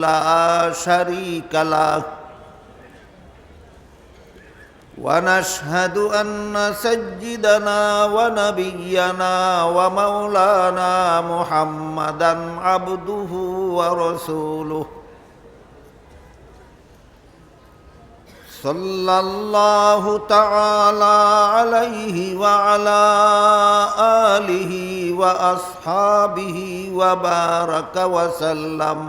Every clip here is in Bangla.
لا شريك له ونشهد أن سيدنا ونبينا ومولانا محمدا عبده ورسوله صلى الله تعالى عليه وعلى آله وأصحابه وبارك وسلم.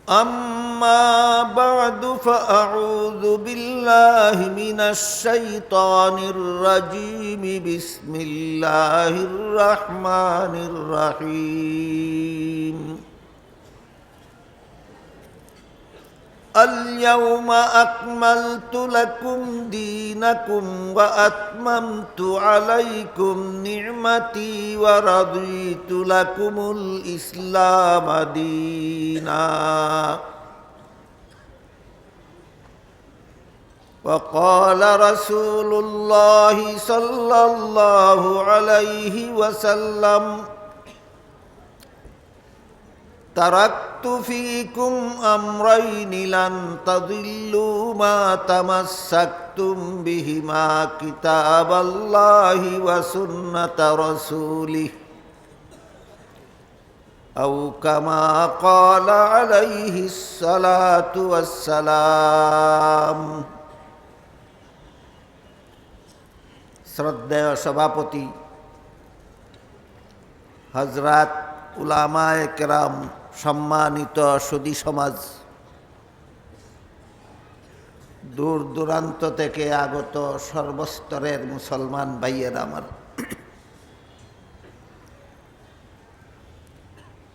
أما بعد فأعوذ بالله من الشيطان الرجيم. بسم الله الرحمن الرحيم. اليوم أكملت لكم دينكم وأتممت عليكم نعمتي ورضيت لكم الإسلام دينا. وقال رسول الله صلى الله عليه وسلم: تركت فيكم أمرين لن تضلوا ما تمسكتم بهما كتاب الله وسنة رسوله، أو كما قال عليه الصلاة والسلام. শ্রদ্ধেয় সভাপতি হযরত উলামায়ে কেরাম, সম্মানিত সুধী সমাজ, দূর দূরান্ত থেকে আগত সর্বস্তরের মুসলমান ভাইয়েরা আমার,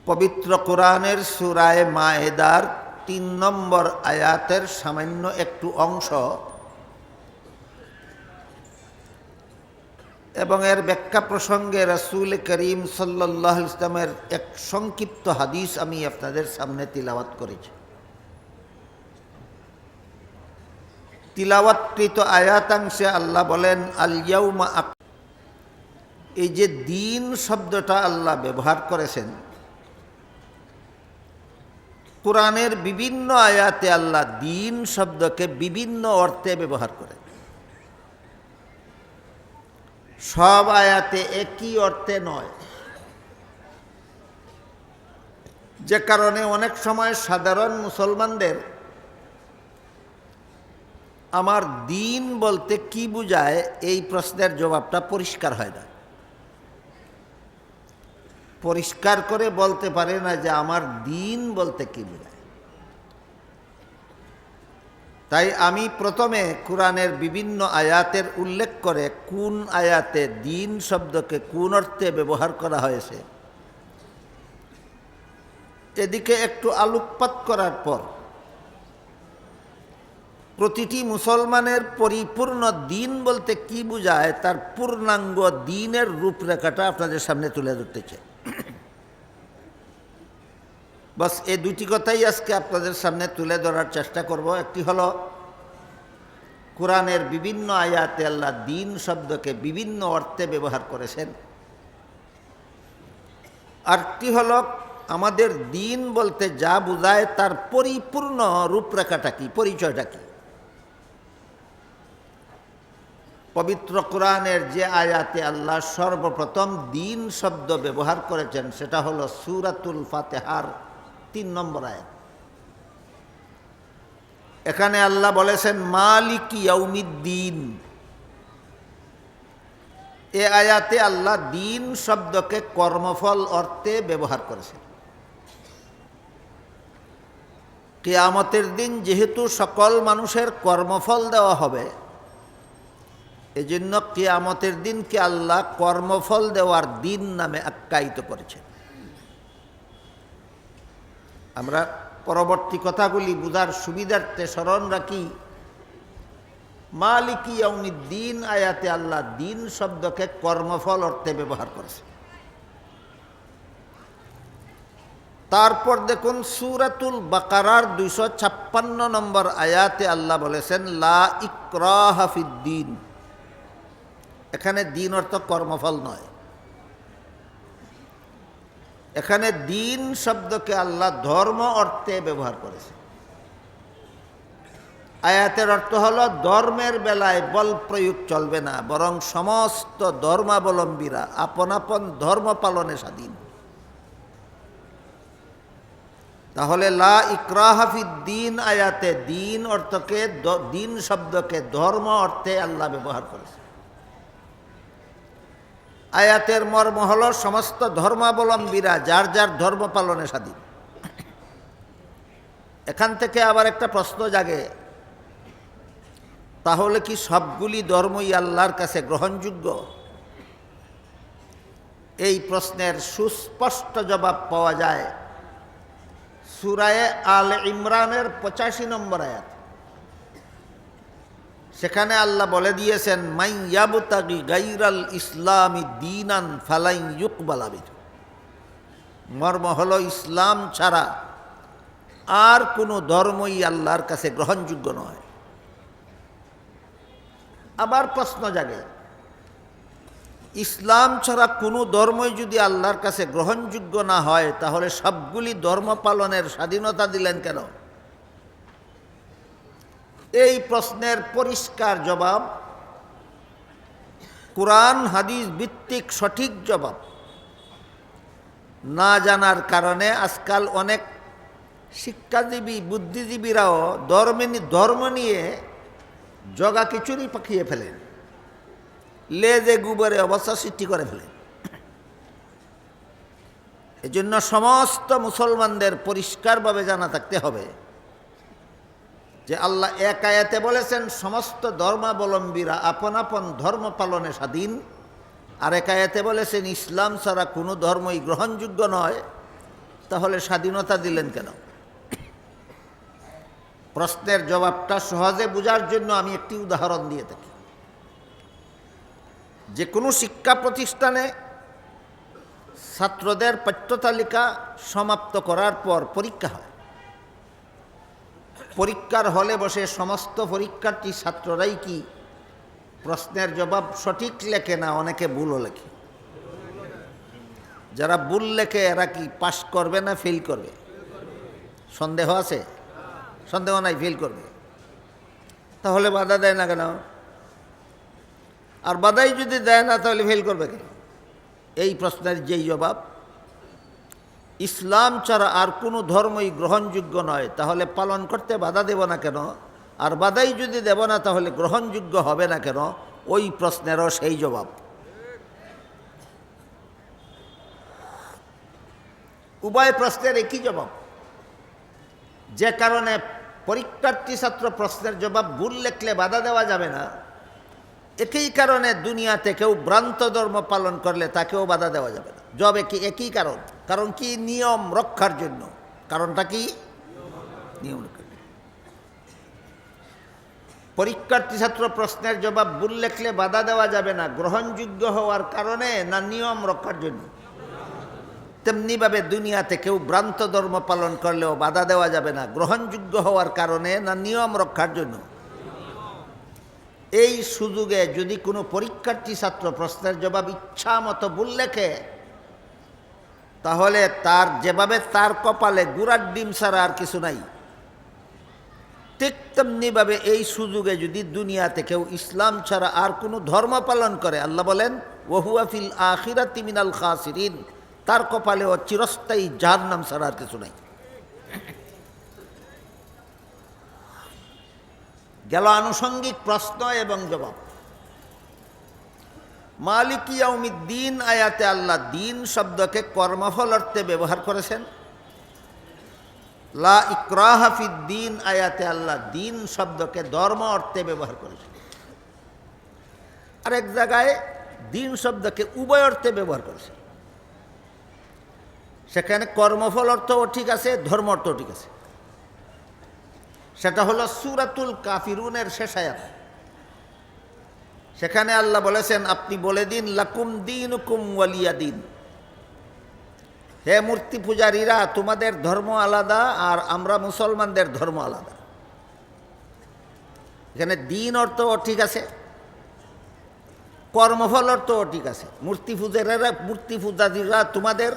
পবিত্র কোরআনের সূরা মায়েদার ৩ নম্বর আয়াতের সামান্য একটু অংশ এবং এর ব্যাখ্যা প্রসঙ্গে রাসূল করিম সাল্লাল্লাহু আলাইহি ওয়াসাল্লামের এক সংক্ষিপ্ত হাদিস আমি আপনাদের সামনে তিলাওয়াত করেছি। তিলাওয়াতকৃত আয়াতাংশে আল্লাহ বলেন, আল ইয়াউমা, এই যে দিন শব্দটা আল্লাহ ব্যবহার করেছেন, কোরআনের বিভিন্ন আয়াতে আল্লাহ দিন শব্দকে বিভিন্ন অর্থে ব্যবহার করেন। সব আয়াতে একই অর্থে নয়, যে কারণে অনেক সময় সাধারণ মুসলমানদের আমার দিন বলতে কি বোঝায় এই প্রশ্নের জবাবটা পরিষ্কার হয় না। পরিষ্কার করে বলতে পারে না যে আমার দিন বলতে কি বোঝায়। তাই আমি প্রথমে কোরআনের বিভিন্ন আয়াতের উল্লেখ করে কোন আয়াতে দিন শব্দকে কোন অর্থে ব্যবহার করা হয়েছে এদিকে একটু আলোকপাত করার পর প্রতিটি মুসলমানের পরিপূর্ণ দিন বলতে কি বোঝায় তার পূর্ণাঙ্গ দিনের রূপরেখাটা আপনাদের সামনে তুলে ধরতে চাই। বাস এই দুটি কথাই আজকে আপনাদের সামনে তুলে ধরার চেষ্টা করব। একটি হলো কোরআনের বিভিন্ন আয়াতে আল্লাহ দিন শব্দকে বিভিন্ন অর্থে ব্যবহার করেছেন, আরটি হলো আমাদের দিন বলতে যা বোঝায় তার পরিপূর্ণ রূপরেখাটা কি, পরিচয়টা কি। পবিত্র কোরআনের যে আয়াতে আল্লাহ সর্বপ্রথম দিন শব্দ ব্যবহার করেছেন সেটা হলো সূরাতুল ফাতিহার ৩ নম্বর আয়াত। এখানে আল্লাহ বলেছেন মালিক ইয়াউমিদ্দিন। এ আয়াতে আল্লাহ দিন শব্দকে কর্মফল অর্থে ব্যবহার করেছেন। কিয়ামতের দিন যেহেতু সকল মানুষের কর্মফল দেওয়া হবে, এজন্য কিয়ামতের দিনকে আল্লাহ কর্মফল দেওয়ার দিন নামে আখ্যায়িত করেছেন। আমরা পরবর্তী কথাগুলি বুঝার সুবিধার্থে স্মরণ রাখি, মালিক ইয়াউমিদ্দিন আয়াতে আল্লাহ দিন শব্দকে কর্মফল অর্থে ব্যবহার করেছে। তারপর দেখুন সূরাতুল বাকারার 256 নম্বর আয়াতে আল্লাহ বলেছেন লা ইকরাহা ফিদ্দিন। এখানে দিন অর্থ কর্মফল নয়, এখানে দিন শব্দকে আল্লাহ ধর্ম অর্থে ব্যবহার করেছে। আয়াতের অর্থ হলো ধর্মের বেলায় বল প্রয়োগ চলবে না, বরং সমস্ত ধর্মাবলম্বীরা আপন আপন ধর্ম পালনে স্বাধীন। তাহলে লা ইকরাহা ফিদ্দীন আয়াতে দিন অর্থকে, দিন শব্দকে ধর্ম অর্থে আল্লাহ ব্যবহার করেছে। আয়াতের মর্ম হল সমস্ত ধর্মাবলম্বীরা যার যার ধর্ম পালনে স্বাধীন। এখান থেকে আবার একটা প্রশ্ন জাগে, তাহলে কি সবগুলি ধর্মই আল্লাহর কাছে গ্রহণযোগ্য? এই প্রশ্নের সুস্পষ্ট জবাব পাওয়া যায় সূরা আল ইমরানের 85 নম্বর আয়াত। সেখানে আল্লাহ বলে দিয়েছেন, মাই ইয়াবতাগি গায়রাল ইসলামি দীনান ফালাই ইউকবালা মিনহু। মর্ম হলো ইসলাম ছাড়া আর কোনো ধর্মই আল্লাহর কাছে গ্রহণযোগ্য নয়। আবার প্রশ্ন জাগে, ইসলাম ছাড়া কোনো ধর্মই যদি আল্লাহর কাছে গ্রহণযোগ্য না হয়, তাহলে সবগুলি ধর্ম পালনের স্বাধীনতা দিলেন কেন? এই প্রশ্নের পরিষ্কার জবাব, কুরআন হাদিস ভিত্তিক সঠিক জবাব না জানার কারণে আজকাল অনেক শিক্ষাজীবী বুদ্ধিজীবীরাও ধর্ম নিয়ে জগা খিচুড়ি পাকিয়ে ফেলেন, লেজে গুবরে অবস্থা সৃষ্টি করে ফেলেন। এজন্য সমস্ত মুসলমানদের পরিষ্কারভাবে জানা থাকতে হবে যে আল্লাহ এক আয়াতে বলেছেন সমস্ত ধর্মাবলম্বীরা আপন আপন ধর্ম পালনে স্বাধীন, আর এক আয়াতে বলেছেন ইসলাম ছাড়া কোনো ধর্মই গ্রহণযোগ্য নয়। তাহলে স্বাধীনতা দিলেন কেন? প্রশ্নের জবাবটা সহজে বোঝার জন্য আমি একটি উদাহরণ দিয়ে থাকি। যে কোনো শিক্ষা প্রতিষ্ঠানে ছাত্রদের পাঠ্যতালিকা সমাপ্ত করার পর পরীক্ষা হয়। পরীক্ষার হলে বসে সমস্ত পরীক্ষার্থী ছাত্ররাই কি প্রশ্নের জবাব সঠিক লেখে না অনেকে ভুলও লেখে? যারা ভুল লেখে এরা কি পাস করবে না ফেল করবে? সন্দেহ আছে? সন্দেহ নাই, ফেল করবে। তাহলে বাধা দেয় না কেন? আর বাধাই যদি দেয় না তাহলে ফেল করবে কেন? এই প্রশ্নের যেই জবাব, ইসলাম ছাড়া আর কোনো ধর্মই গ্রহণযোগ্য নয়, তাহলে পালন করতে বাধা দেব না কেন? আর বাধাই যদি দেব না তাহলে গ্রহণযোগ্য হবে না কেন? ওই প্রশ্নেরও সেই জবাব। উভয় প্রশ্নের একই জবাব। যে কারণে পরীক্ষার্থী ছাত্র প্রশ্নের জবাব ভুল লেখলে বাধা দেওয়া যাবে না, একই কারণে দুনিয়াতে কেউ ভ্রান্ত ধর্ম পালন করলে তাকেও বাধা দেওয়া যাবে না। জবে কি একই কারণ। কারণ কি? নিয়ম রক্ষার জন্য। কারণটা কি? নিয়ম রক্ষার জন্য। পরীক্ষার্থী ছাত্র প্রশ্নের জবাব ভুল লেখলে বাধা দেওয়া যাবে না গ্রহণযোগ্য হওয়ার কারণে না নিয়ম রক্ষার জন্য? তেমনিভাবে দুনিয়াতে কেউ ভ্রান্ত ধর্ম পালন করলেও বাধা দেওয়া যাবে না গ্রহণযোগ্য হওয়ার কারণে না নিয়ম রক্ষার জন্য? এই সুযোগে যদি কোনো পরীক্ষার্থী ছাত্র প্রশ্নের জবাব ইচ্ছা মতো ভুল লেখে, তাহলে তার যেভাবে তার কপালে গুড়ার ডিম ছাড়া আর কিছু নাই, ঠিক তেমনিভাবে এই সুযোগে যদি দুনিয়াতে কেউ ইসলাম ছাড়া আর কোনো ধর্ম পালন করে, আল্লাহ বলেন ওহুয়া ফিল আখিরাতি মিনাল খাসিরিন, তার কপালেও চিরস্থায়ী জাহান্নাম ছাড়া আর কিছু নাই। গেল আনুষঙ্গিক প্রশ্ন এবং জবাব। মালিক ইয়াউমিদ্দিন আয়াতে আল্লাহ দিন শব্দকে কর্মফল অর্থে ব্যবহার করেছেন। লা ইকরাহা ফিদ্দীন আয়াতে আল্লাহ দিন শব্দকে ধর্ম অর্থে ব্যবহার করেছেন। আর এক জায়গায় দিন শব্দকে উভয় অর্থে ব্যবহার করেছেন। সেখানে কর্মফল অর্থও ঠিক আছে, ধর্ম অর্থও ঠিক আছে। সেটা হলো সূরাতুল কাফিরুনের শেষ আয়াত। সেখানে আল্লাহ বলেছেন, আপনি বলে দিন লাকুম দীনুকুম ওয়ালিয়া দিন, হে মূর্তি পূজারীরা তোমাদের ধর্ম আলাদা আর আমরা মুসলমানদের ধর্ম আলাদা। এখানে দিন অর্থও ঠিক আছে, কর্মফল অর্থও ঠিক আছে। মূর্তি পূজারীরা তোমাদের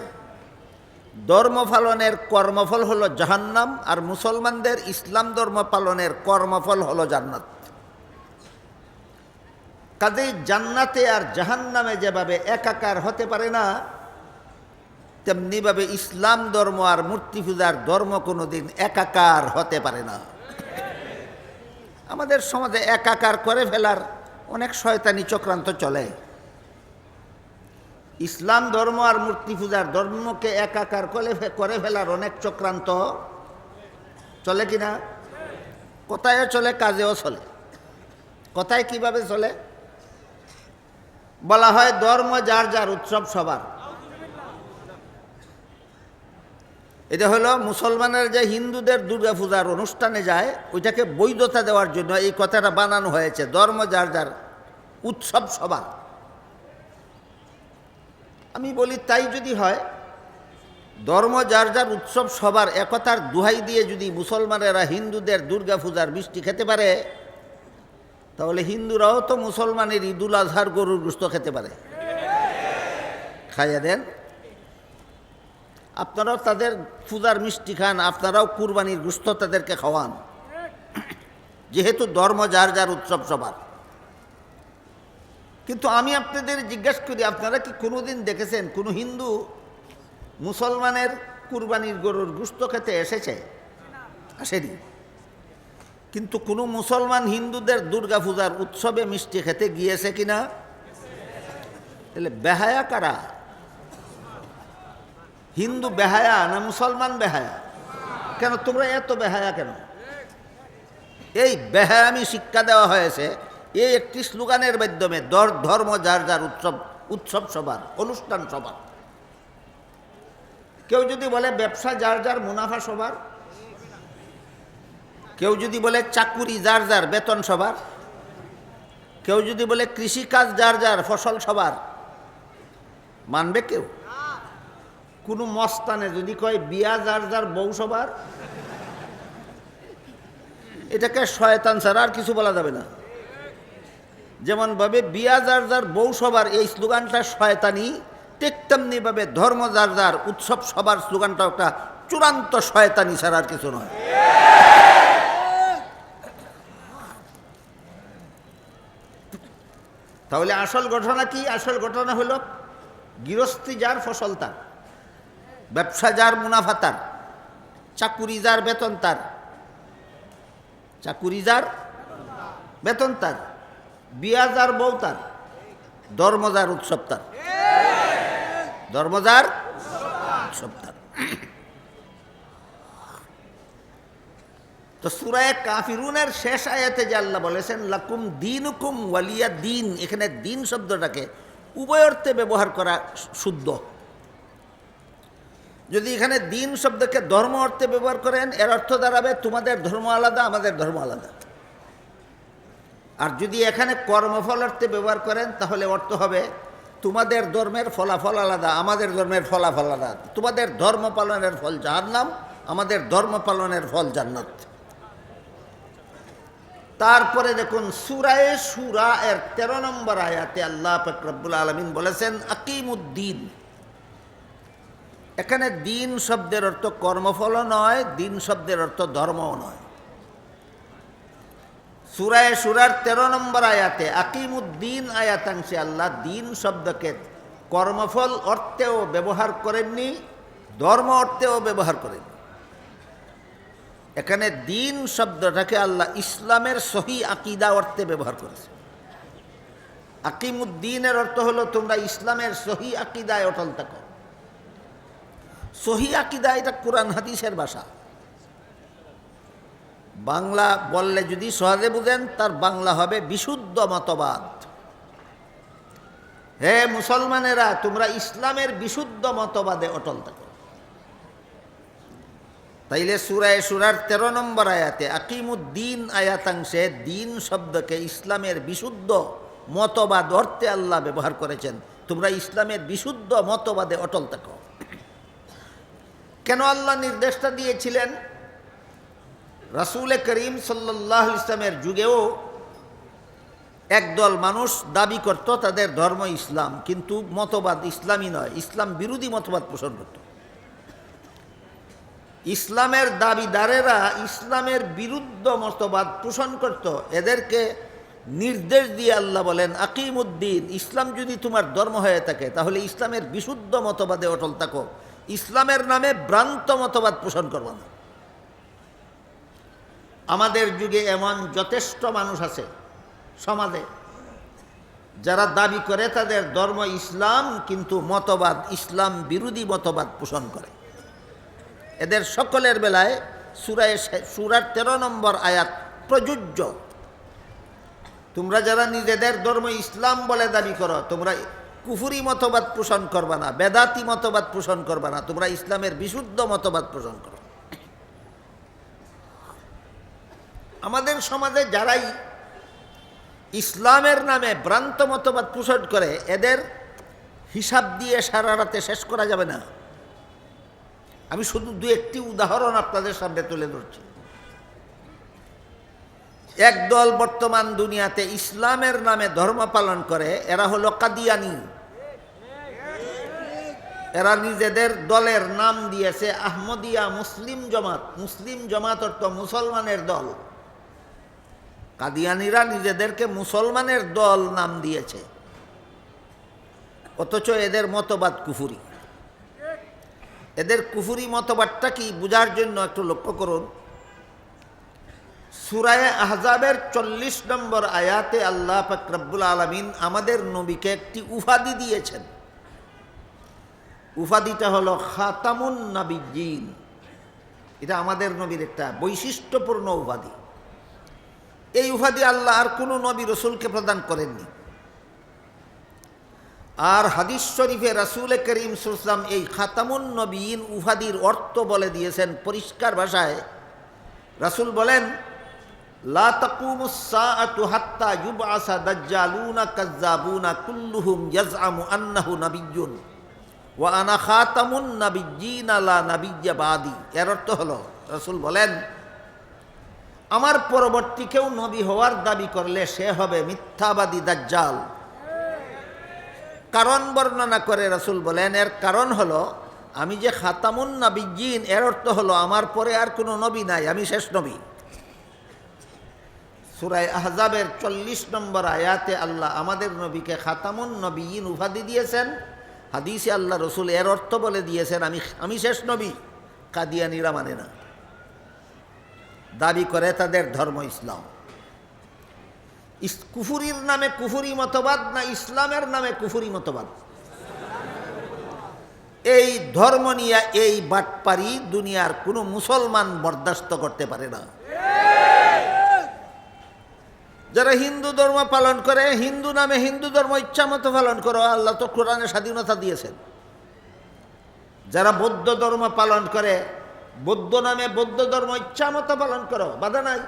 ধর্ম পালনের কর্মফল হলো জাহান্নাম, আর মুসলমানদের ইসলাম ধর্ম পালনের কর্মফল হলো জান্নাত। কাজেই জান্নাতে আর জাহান্নামে যেভাবে একাকার হতে পারে না, তেমনিভাবে ইসলাম ধর্ম আর মূর্তি পূজার ধর্ম কোনোদিন একাকার হতে পারে না। আমাদের সমাজে একাকার করে ফেলার অনেক শয়তানি চক্রান্ত চলে। ইসলাম ধর্ম আর মূর্তি পূজার ধর্মকে একাকার করে ফেলার অনেক চক্রান্ত চলে কিনা? কথায়ও চলে, কাজেও চলে। কথায় কিভাবে চলে? বলা হয় ধর্ম যার যার, উৎসব সবার। এটা হলো মুসলমানের যে হিন্দুদের দুর্গা পূজার অনুষ্ঠানে যায়, ওইটাকে বৈধতা দেওয়ার জন্য এই কথাটা বানানো হয়েছে, ধর্ম যার যার, উৎসব সবার। আমি বলি তাই যদি হয়, ধর্ম যার যার, উৎসব সবার একতার দোহাই দিয়ে যদি মুসলমানেরা হিন্দুদের দুর্গা পূজার মিষ্টি খেতে পারে, তাহলে হিন্দুরাও তো মুসলমানের ঈদুল আজহার গরুর গোশত খেতে পারে। খাইয়া দেন, আপনারাও তাদের পূজার মিষ্টি খান, আপনারাও কুরবানির গোশত তাদেরকে খাওয়ান, যেহেতু ধর্ম যার যার, উৎসব সবার। কিন্তু আমি আপনাদের জিজ্ঞাসা করি, আপনারা কি কোনোদিন দেখেছেন কোনো হিন্দু মুসলমানের কুরবানির গরুর গোশত খেতে এসেছে? আসেনি। কিন্তু কোনো মুসলমান হিন্দুদের দুর্গা পূজার উৎসবে মিষ্টি খেতে গিয়েছে কিনা? তাহলে বেহায়া কারা? হিন্দু বেহায়া না মুসলমান বেহায়া? কেন তোমরা এত বেহায়া কেন? এই বেহায়ামি শিক্ষা দেওয়া হয়েছে এই একটি স্লোগানের মাধ্যমে, ধর্ম যার যার, উৎসব সবার, অনুষ্ঠান সবার। কেউ যদি বলে ব্যবসা যার যার, মুনাফা সবার। কেউ যদি বলে চাকুরি যার যার, বেতন সবার। কেউ যদি বলে কৃষিকাজ যার যার, ফসল সবার। মানবে কেউ? কোনো মস্তানে যদি কয় বিয়া যার যার, বউ সবার, এটাকে শয়তান ছাড়া আর কিছু বলা যাবে না। যেমন ভাবে বিয়া যার যার, বউ সবার এই স্লোগানটা শয়তানি, ঠিক তেমনি ভাবে ধর্ম যার যার, উৎসব সবার স্লোগানটা একটা চূড়ান্ত শয়তানি ছাড়া আর কিছু নয়। তাহলে আসল ঘটনা কি? আসল ঘটনা হলো গৃহস্থী যার, ফসল তার। ব্যবসা যার, মুনাফা তার। চাকুরি যার, বেতন তার। চাকুরি যার, বেতন তার। বিয়া যার, বউ তার। ধর্ম যার, উৎসব তার। ধর্ম যার, উৎসব তার। তো সূরা কাফিরুনের শেষ আয়াতে যে আল্লাহ বলেছেন লাকুম দীনুকুম ওয়ালিয়া দিন, এখানে দিন শব্দটাকে উভয় অর্থে ব্যবহার করা শুদ্ধ। যদি এখানে দিন শব্দকে ধর্ম অর্থে ব্যবহার করেন, এর অর্থ দাঁড়াবে তোমাদের ধর্ম আলাদা, আমাদের ধর্ম আলাদা। আর যদি এখানে কর্মফল অর্থে ব্যবহার করেন, তাহলে অর্থ হবে তোমাদের ধর্মের ফলাফল আলাদা, আমাদের ধর্মের ফলাফল আলাদা। তোমাদের ধর্ম পালনের ফল জাহান্নাম, আমাদের ধর্ম পালনের ফল জান্নাত। তারপরে দেখুন সূরা শূরা এর 13 নম্বর আয়াতে আল্লাহ পাক রব্বুল আলামিন বলেছেন আকিমুদ্দিন। এখানে দিন শব্দের অর্থ কর্মফলও নয়, দিন শব্দের অর্থ ধর্মও নয়। সূরা শূরার 13 নম্বর আয়াতে আকিমুদ্দিন আয়াতাংশে আল্লাহ দিন শব্দকে কর্মফল অর্থেও ব্যবহার করেননি, ধর্ম অর্থেও ব্যবহার করেননি। এখানে দিন শব্দটাকে আল্লাহ ইসলামের সহি আকীদা অর্থে ব্যবহার করেছে। আকিমুদ্দিনের অর্থ হলো তোমরা ইসলামের সহি আকীদায় অটল থাকো। সহি আকীদা এটা কোরআন হাদিসের ভাষা। বাংলা বললে যদি সহজে বুঝেন, তার বাংলা হবে বিশুদ্ধ মতবাদ। হে মুসলমানেরা, তোমরা ইসলামের বিশুদ্ধ মতবাদে অটল থাকো। তাইলে সূরা শূরার 13 নম্বর আয়াতে আকিমুদ্দিন আয়াতাংশে দিন শব্দকে ইসলামের বিশুদ্ধ মতবাদ অর্থে আল্লাহ ব্যবহার করেছেন। তোমরা ইসলামের বিশুদ্ধ মতবাদে অটল থাকো। কেন আল্লাহ নির্দেশটা দিয়েছিলেন? রাসূল করিম সাল্লাল্লাহু আলাইহি ওয়াসাল্লামের যুগেও একদল মানুষ দাবি করত তাদের ধর্ম ইসলাম, কিন্তু মতবাদ ইসলামী নয়, ইসলাম বিরোধী মতবাদ পোষণ করত। ইসলামের দাবিদারেরা ইসলামের বিরুদ্ধ মতবাদ পোষণ করত, এদেরকে নির্দেশ দিয়ে আল্লাহ বলেন আকিমুদ্দিন, ইসলাম যদি তোমার ধর্ম হয়ে থাকে তাহলে ইসলামের বিশুদ্ধ মতবাদে অটল থাকো, ইসলামের নামে ভ্রান্ত মতবাদ পোষণ করবে না। আমাদের যুগে এমন যথেষ্ট মানুষ আছে সমাজে যারা দাবি করে তাদের ধর্ম ইসলাম, কিন্তু মতবাদ ইসলাম বিরোধী মতবাদ পোষণ করে। এদের সকলের বেলায় সূরার 13 নম্বর আয়াত প্রযোজ্য। তোমরা যারা নিজেদের ধর্ম ইসলাম বলে দাবি করো, তোমরা কুফরি মতবাদ পোষণ করবা না, বেদাতি মতবাদ পোষণ করবা না, তোমরা ইসলামের বিশুদ্ধ মতবাদ পোষণ করো। আমাদের সমাজে যারাই ইসলামের নামে ভ্রান্ত মতবাদ পোষণ করে, এদের হিসাব দিয়ে সারা রাতে শেষ করা যাবে না। আমি শুধু দু একটি উদাহরণ আপনাদের সামনে তুলে ধরছি। একদল বর্তমান দুনিয়াতে ইসলামের নামে ধর্ম পালন করে, এরা হলো কাদিয়ানি। এরা নিজেদের দলের নাম দিয়েছে আহমদিয়া মুসলিম জমাত। মুসলিম জমাত অর্থ মুসলমানের দল। কাদিয়ানিরা নিজেদেরকে মুসলমানের দল নাম দিয়েছে, অথচ এদের মতবাদ কুফুরি। এদের কুফুরি মতবাদটা কি বুঝার জন্য একটু লক্ষ্য করুন। সূরা আহজাবের 40 নম্বর আয়াতে আল্লাহ পাক রব্বুল আলামিন আমাদের নবীকে একটি উপাধি দিয়েছেন। উপাধিটা হলো খাতামুন নাবিয়্যিন। এটা আমাদের নবীর একটা বৈশিষ্ট্যপূর্ণ উপাধি। এই উপাধি আল্লাহ আর কোনো নবী রসুলকে প্রদান করেননি। আর হাদিস শরীফে রাসূল করিম সাল্লাল্লাহু আলাইহি ওয়াসাল্লাম এই খাতামুন নবীন উপাধির অর্থ বলে দিয়েছেন পরিষ্কার ভাষায়। রাসূল বলেন, লা তাকুমুস সাআতু হাত্তা ইউবআসা দাজ্জালুনা কাজ্জাবুনা কুল্লুহুম ইয়াজআমু আন্নাহু নাবিয়্যুন ওয়া আনা খাতামুন নাবিয়্যিনা লা নাবিয়্যা বাদি। এর অর্থ হলো, রাসূল বলেন, আমার পরবর্তী কেউ নবী হওয়ার দাবি করলে সে হবে মিথ্যাবাদী দাজ্জাল। কারণ বর্ণনা করে রাসূল বলেন, এর কারণ হলো আমি যে খাতামুন নাবিয়্যিন, এর অর্থ হলো আমার পরে আর কোনো নবী নাই, আমি শেষ নবী। সূরা আহজাবের 40 নম্বর আয়াতে আল্লাহ আমাদের নবীকে খাতামুন নবিয়্যিন উপাধি দিয়েছেন। হাদিসে আল্লাহ রসুল এর অর্থ বলে দিয়েছেন আমি শেষ নবী। কাদিয়ানিরা মানে না, দাবি করে তাদের ধর্ম ইসলাম। কুফুরির নামে কুফুরি মতবাদ না ইসলামের নামে কুফুরি মতবাদ? এই ধর্ম নিয়ে এই বাটপারি দুনিয়ার কোনো মুসলমান বরদাস্ত করতে পারে না। যারা হিন্দু ধর্ম পালন করে, হিন্দু নামে হিন্দু ধর্ম ইচ্ছা মতো পালন করো, আল্লাহ তো কোরআনে স্বাধীনতা দিয়েছেন। যারা বৌদ্ধ ধর্ম পালন করে, বৌদ্ধ নামে বৌদ্ধ ধর্ম ইচ্ছা মতো পালন করো, বাধা নাই।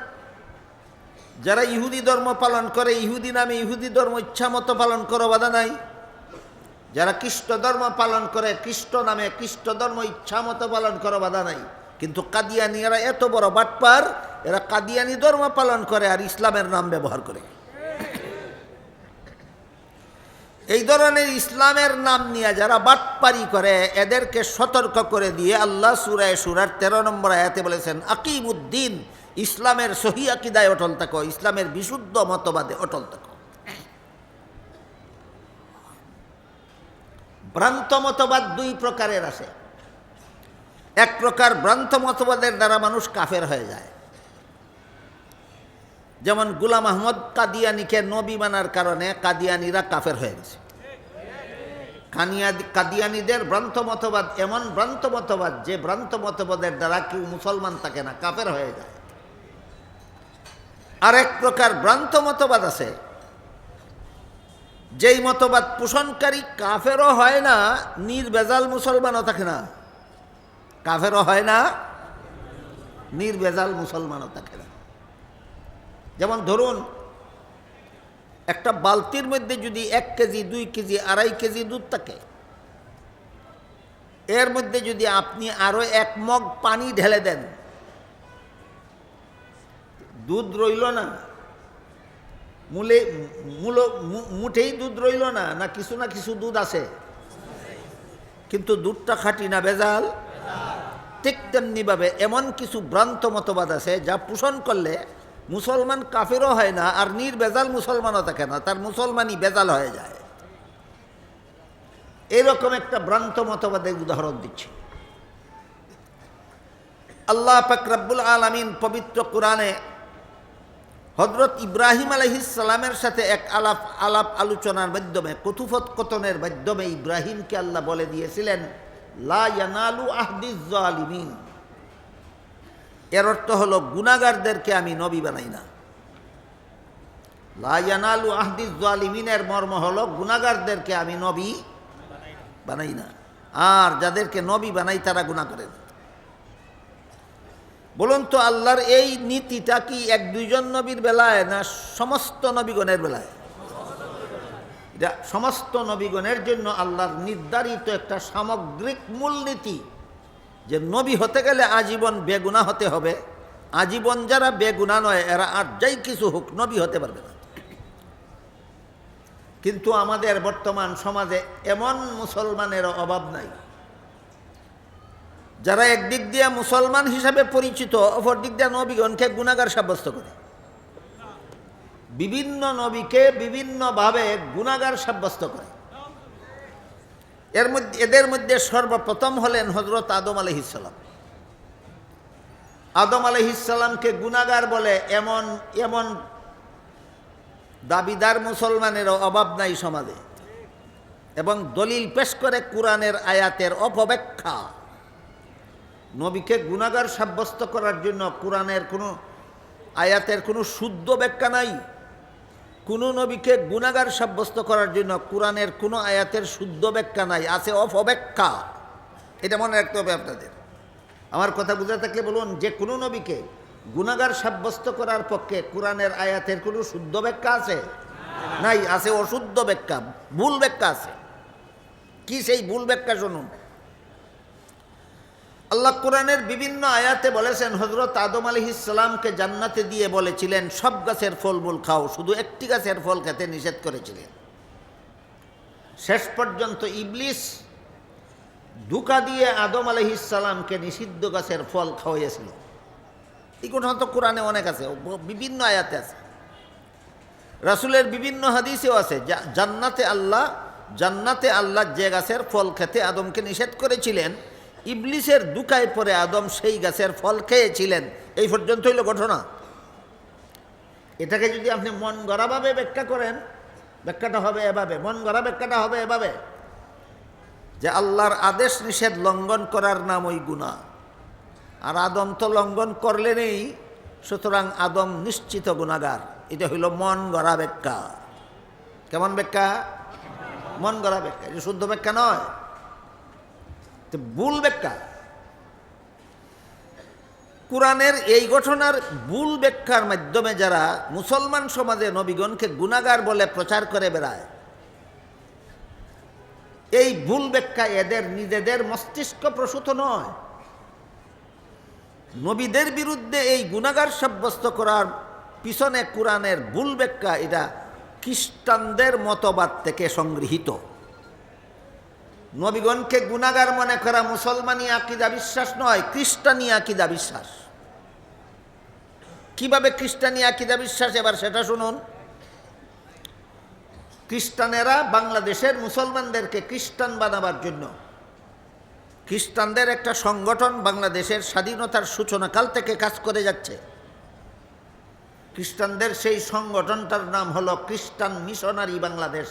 যারা ইহুদি ধর্ম পালন করে, ইহুদি নামে ইহুদি ধর্ম ইচ্ছা মতো পালন করো, বাধা নাই। যারা খ্রিস্ট ধর্ম পালন করে, খ্রিস্ট নামে খ্রিস্ট ধর্ম ইচ্ছা মতো পালন করো, বাধা নাই। কিন্তু কাদিয়ানি এরা এত বড় বাটপার, এরা কাদিয়ানি ধর্ম পালন করে আর ইসলামের নাম ব্যবহার করে। এই ধরনের ইসলামের নাম নিয়ে যারা বাটপারি করে, এদেরকে সতর্ক করে দিয়ে আল্লাহ সূরার 13 নম্বর আয়াতে বলেছেন, আকিমুদ্দিন, ইসলামের সহি আকীদায় অটল থাকো, ইসলামের বিশুদ্ধ মতবাদে অটল থাকো। ভ্রান্ত মতবাদ দুই প্রকারের আছে। এক প্রকার ভ্রান্ত মতবাদের দ্বারা মানুষ কাফের হয়ে যায়, যেমন গোলাম আহমদ কাদিয়ানিকে নবী মানার কারণে কাদিয়ানিরা কাফের হয়ে গেছে। কাদিয়ানিদের ভ্রান্ত মতবাদ এমন ভ্রান্ত মতবাদ যে ভ্রান্ত মতবাদের দ্বারা কেউ মুসলমান থাকে না, কাফের হয়ে যায়। আর এক প্রকার ভ্রান্ত মতবাদ আছে, যেই মতবাদ পোষণকারী কাফেরও হয় না, নির্ভেজাল মুসলমানও থাকে না। কাফেরও হয় না, নির্ভেজাল মুসলমানও থাকে না। যেমন ধরুন, একটা বালতির মধ্যে যদি 1 কেজি 2 কেজি 2.5 কেজি দুধ থাকে, এর মধ্যে যদি আপনি আরো 1 মগ পানি ঢেলে দেন, দুধ রইল না, মুঠেই দুধ রইল না, না কিছু দুধ আছে, কিন্তু দুধটা খাঁটি না ভেজাল? ঠিক তেমনিভাবে এমন কিছু ভ্রান্ত মতবাদ আছে যা পোষণ করলে মুসলমান কাফেরও হয় না আর নির্বেজাল মুসলমানও থাকে না, তার মুসলমানই বেজাল হয়ে যায়। এরকম একটা ভ্রান্ত মতবাদের উদাহরণ দিচ্ছি। আল্লাহ পাক রব্বুল আলামিন পবিত্র কোরআনে হযরত ইব্রাহিম আলাইহিস সালামের সাথে এক আলাপ আলোচনার মাধ্যমে, কথোপকথনের মাধ্যমে ইব্রাহিমকে আল্লাহ বলে দিয়েছিলেন, লা ইয়ানালু আহদিজ জালিমিন। এর অর্থ হলো গুনাহগারদেরকে আমি নবী বানাই না। লা ইয়ানালু আহদিজ জালিমিনের মর্ম হলো গুনাহগারদেরকে আমি নবী বানাই না, আর যাদেরকে নবী বানাই তারা গুনাহ করে না। বলুন তো, আল্লাহর এই নীতিটা কি এক দুইজন নবীর বেলায় না সমস্ত নবীগণের বেলায়? এটা সমস্ত নবীগণের জন্য আল্লাহর নির্ধারিত একটা সামগ্রিক মূলনীতি, যে নবী হতে গেলে আজীবন বেগুনা হতে হবে। আজীবন যারা বেগুনা নয় এরা আর যাই কিছু হোক নবী হতে পারবে না। কিন্তু আমাদের বর্তমান সমাজে এমন মুসলমানের অভাব নাই যারা একদিক দিয়ে মুসলমান হিসাবে পরিচিত, অপর দিক দিয়ে নবীগণকে গুনাহগার সাব্যস্ত করে। বিভিন্ন নবীকে বিভিন্নভাবে গুনাহগার সাব্যস্ত করে। এদের মধ্যে সর্বপ্রথম হলেন হযরত আদম আলাইহিস সালাম। আদম আলাইহিস সালামকে গুনাহগার বলে এমন দাবিদার মুসলমানেরও অভাব নাই সমাজে, এবং দলিল পেশ করে কোরআনের আয়াতের অপব্যাখ্যা। নবীকে গুনাহগার সাব্যস্ত করার জন্য কোরআনের কোনো আয়াতের কোনো শুদ্ধ ব্যাখ্যা নাই। কোনো নবীকে গুনাহগার সাব্যস্ত করার জন্য কোরআনের কোনো আয়াতের শুদ্ধ ব্যাখ্যা নাই, আছে অপব্যাখ্যা। এটা মনে রাখতে হবে আপনাদের। আমার কথা বুঝে থাকলে বলুন, যে কোনো নবীকে গুনাহগার সাব্যস্ত করার পক্ষে কোরআনের আয়াতের কোনো শুদ্ধ ব্যাখ্যা আছে? নাই, আছে অশুদ্ধ ব্যাখ্যা, ভুল ব্যাখ্যা আছে। কি সেই ভুল ব্যাখ্যা শুনুন। আল্লাহ কোরআনের বিভিন্ন আয়াতে বলেছেন, হযরত আদম আলাইহিস সালামকে জান্নাতে দিয়ে বলেছিলেন সব গাছের ফলমূল খাও, শুধু একটি গাছের ফল খেতে নিষেধ করেছিলেন। শেষ পর্যন্ত ইবলিস ধোঁকা দিয়ে আদম আলাইহিস সালামকে নিষিদ্ধ গাছের ফল খাওয়াইয়েছিল। এই ঘটনা তো কোরআনে অনেক আছে, বিভিন্ন আয়াতে আছে, রাসূলের বিভিন্ন হাদিসেও আছে। জান্নাতে আল্লাহ যে গাছের ফল খেতে আদমকে নিষেধ করেছিলেন, ইবলিসের দুকায় পরে আদম সেই গাছের ফল খেয়েছিলেন। এই পর্যন্ত হইল ঘটনা। এটাকে যদি আপনি মন গড়াভাবে ব্যাখ্যা করেন, ব্যাখ্যাটা হবে এভাবে, মন গড়া ব্যাখ্যাটা হবে এভাবে, যে আল্লাহর আদেশ নিষেধ লঙ্ঘন করার নাম ওই গুনাহ, আর আদম তো লঙ্ঘন করলেনই, সুতরাং আদম নিশ্চিত গুনাহগার। এটা হইল মন গড়া ব্যাখ্যা। কেমন ব্যাখ্যা? মন গড়া ব্যাখ্যা, এটা শুদ্ধ ব্যাখ্যা নয়, ভুল ব্যাখ্যা। কোরআনের এই ঘটনার ভুল ব্যাখ্যার মাধ্যমে যারা মুসলমান সমাজে নবীগণকে গুনাহগার বলে প্রচার করে বেড়ায়, এই ভুল ব্যাখ্যা এদের নিজেদের মস্তিষ্ক প্রসূত নয়। নবীদের বিরুদ্ধে এই গুনাহগার সাব্যস্ত করার পিছনে কোরআনের ভুল ব্যাখ্যা, এটা খ্রিস্টানদের মতবাদ থেকে সংগৃহীত। নবীগণকে গুনাহগার মনে করা মুসলমানি আকীদা বিশ্বাস নয়, খ্রিস্টানি আকীদা বিশ্বাস। কিভাবে খ্রিস্টানি আকীদা বিশ্বাস, এবার সেটা শুনুন। খ্রিস্টানেরা বাংলাদেশের মুসলমানদেরকে খ্রিস্টান বানাবার জন্য খ্রিস্টানদের একটা সংগঠন বাংলাদেশের স্বাধীনতার সূচনাকাল থেকে কাজ করে যাচ্ছে। খ্রিস্টানদের সেই সংগঠনটার নাম হলো খ্রিস্টান মিশনারি বাংলাদেশ।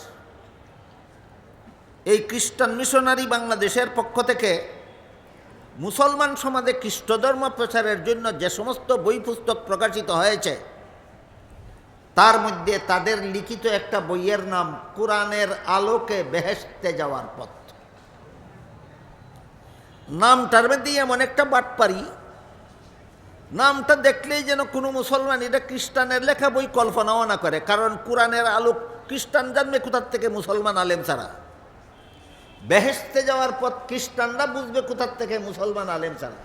এই খ্রিস্টান মিশনারি বাংলাদেশের পক্ষ থেকে মুসলমান সমাজে খ্রিস্ট ধর্ম প্রচারের জন্য যে সমস্ত বই পুস্তক প্রকাশিত হয়েছে, তার মধ্যে তাদের লিখিত একটা বইয়ের নাম কোরআনের আলোকে বেহেশতে যাওয়ার পথ। নামটার মধ্যে এমন একটা বাটপারি, নামটা দেখলেই যেন কোনো মুসলমান এটা খ্রিস্টানের লেখা বই কল্পনাও না করে। কারণ কোরআনের আলো খ্রিস্টান জানবে কোথার থেকে? মুসলমান আলেম ছাড়া। বেহেশতে যাওয়ার পথ খ্রিস্টানরা বুঝবে কোথার থেকে? মুসলমান আলেম ছাড়া।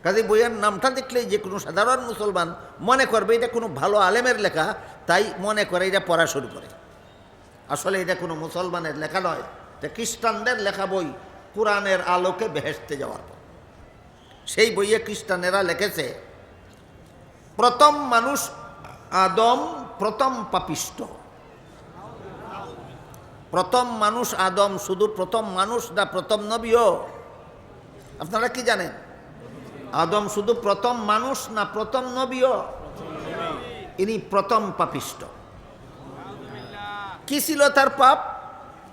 কাজে বইয়ের নামটা দেখলেই যে কোনো সাধারণ মুসলমান মনে করবে এটা কোনো ভালো আলেমের লেখা, তাই মনে করে এটা পড়া শুরু করে। আসলে এটা কোনো মুসলমানের লেখা নয়, এটা খ্রিস্টানদের লেখা বই, কোরআনের আলোকে বেহেশতে যাওয়ার পথ। সেই বইয়ে খ্রিস্টানেরা লিখেছে প্রথম মানুষ আদম, প্রথম পাপিষ্ট। প্রথম মানুষ আদম শুধু প্রথম মানুষ না প্রথম নবীও? আপনারা কি জানেন? আদম শুধু প্রথম মানুষ না প্রথম নবীও? ইনি প্রথম পাপিষ্ট। কি ছিল তার পাপ?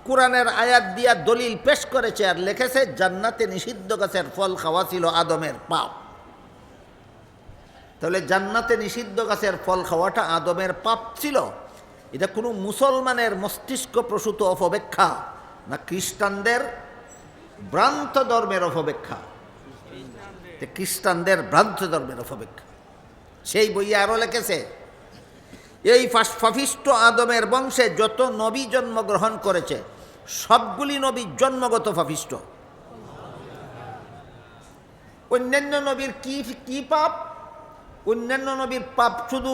কোরআনের আয়াত দিয়া দলিল পেশ করেছে আর লিখেছে জান্নাতে নিষিদ্ধ গাছের ফল খাওয়া ছিল আদমের পাপ। তাহলে জান্নাতে নিষিদ্ধ গাছের ফল খাওয়াটা আদমের পাপ ছিল। এটা কোনো মুসলমানের মস্তিষ্ক প্রসূত অপব্যাখ্যা না খ্রিস্টানদের ভ্রান্ত ধর্মের অপব্যাখ্যা? খ্রিস্টানদের ভ্রান্ত ধর্মের অপব্যাখ্যা। সেই বইয়ে আরও লিখেছে এই পাপিষ্ট আদমের বংশে যত নবী জন্মগ্রহণ করেছে সবগুলি নবী জন্মগত পাপিষ্ট। অন্যান্য নবীর কি পাপ? অন্যান্য নবীর পাপ শুধু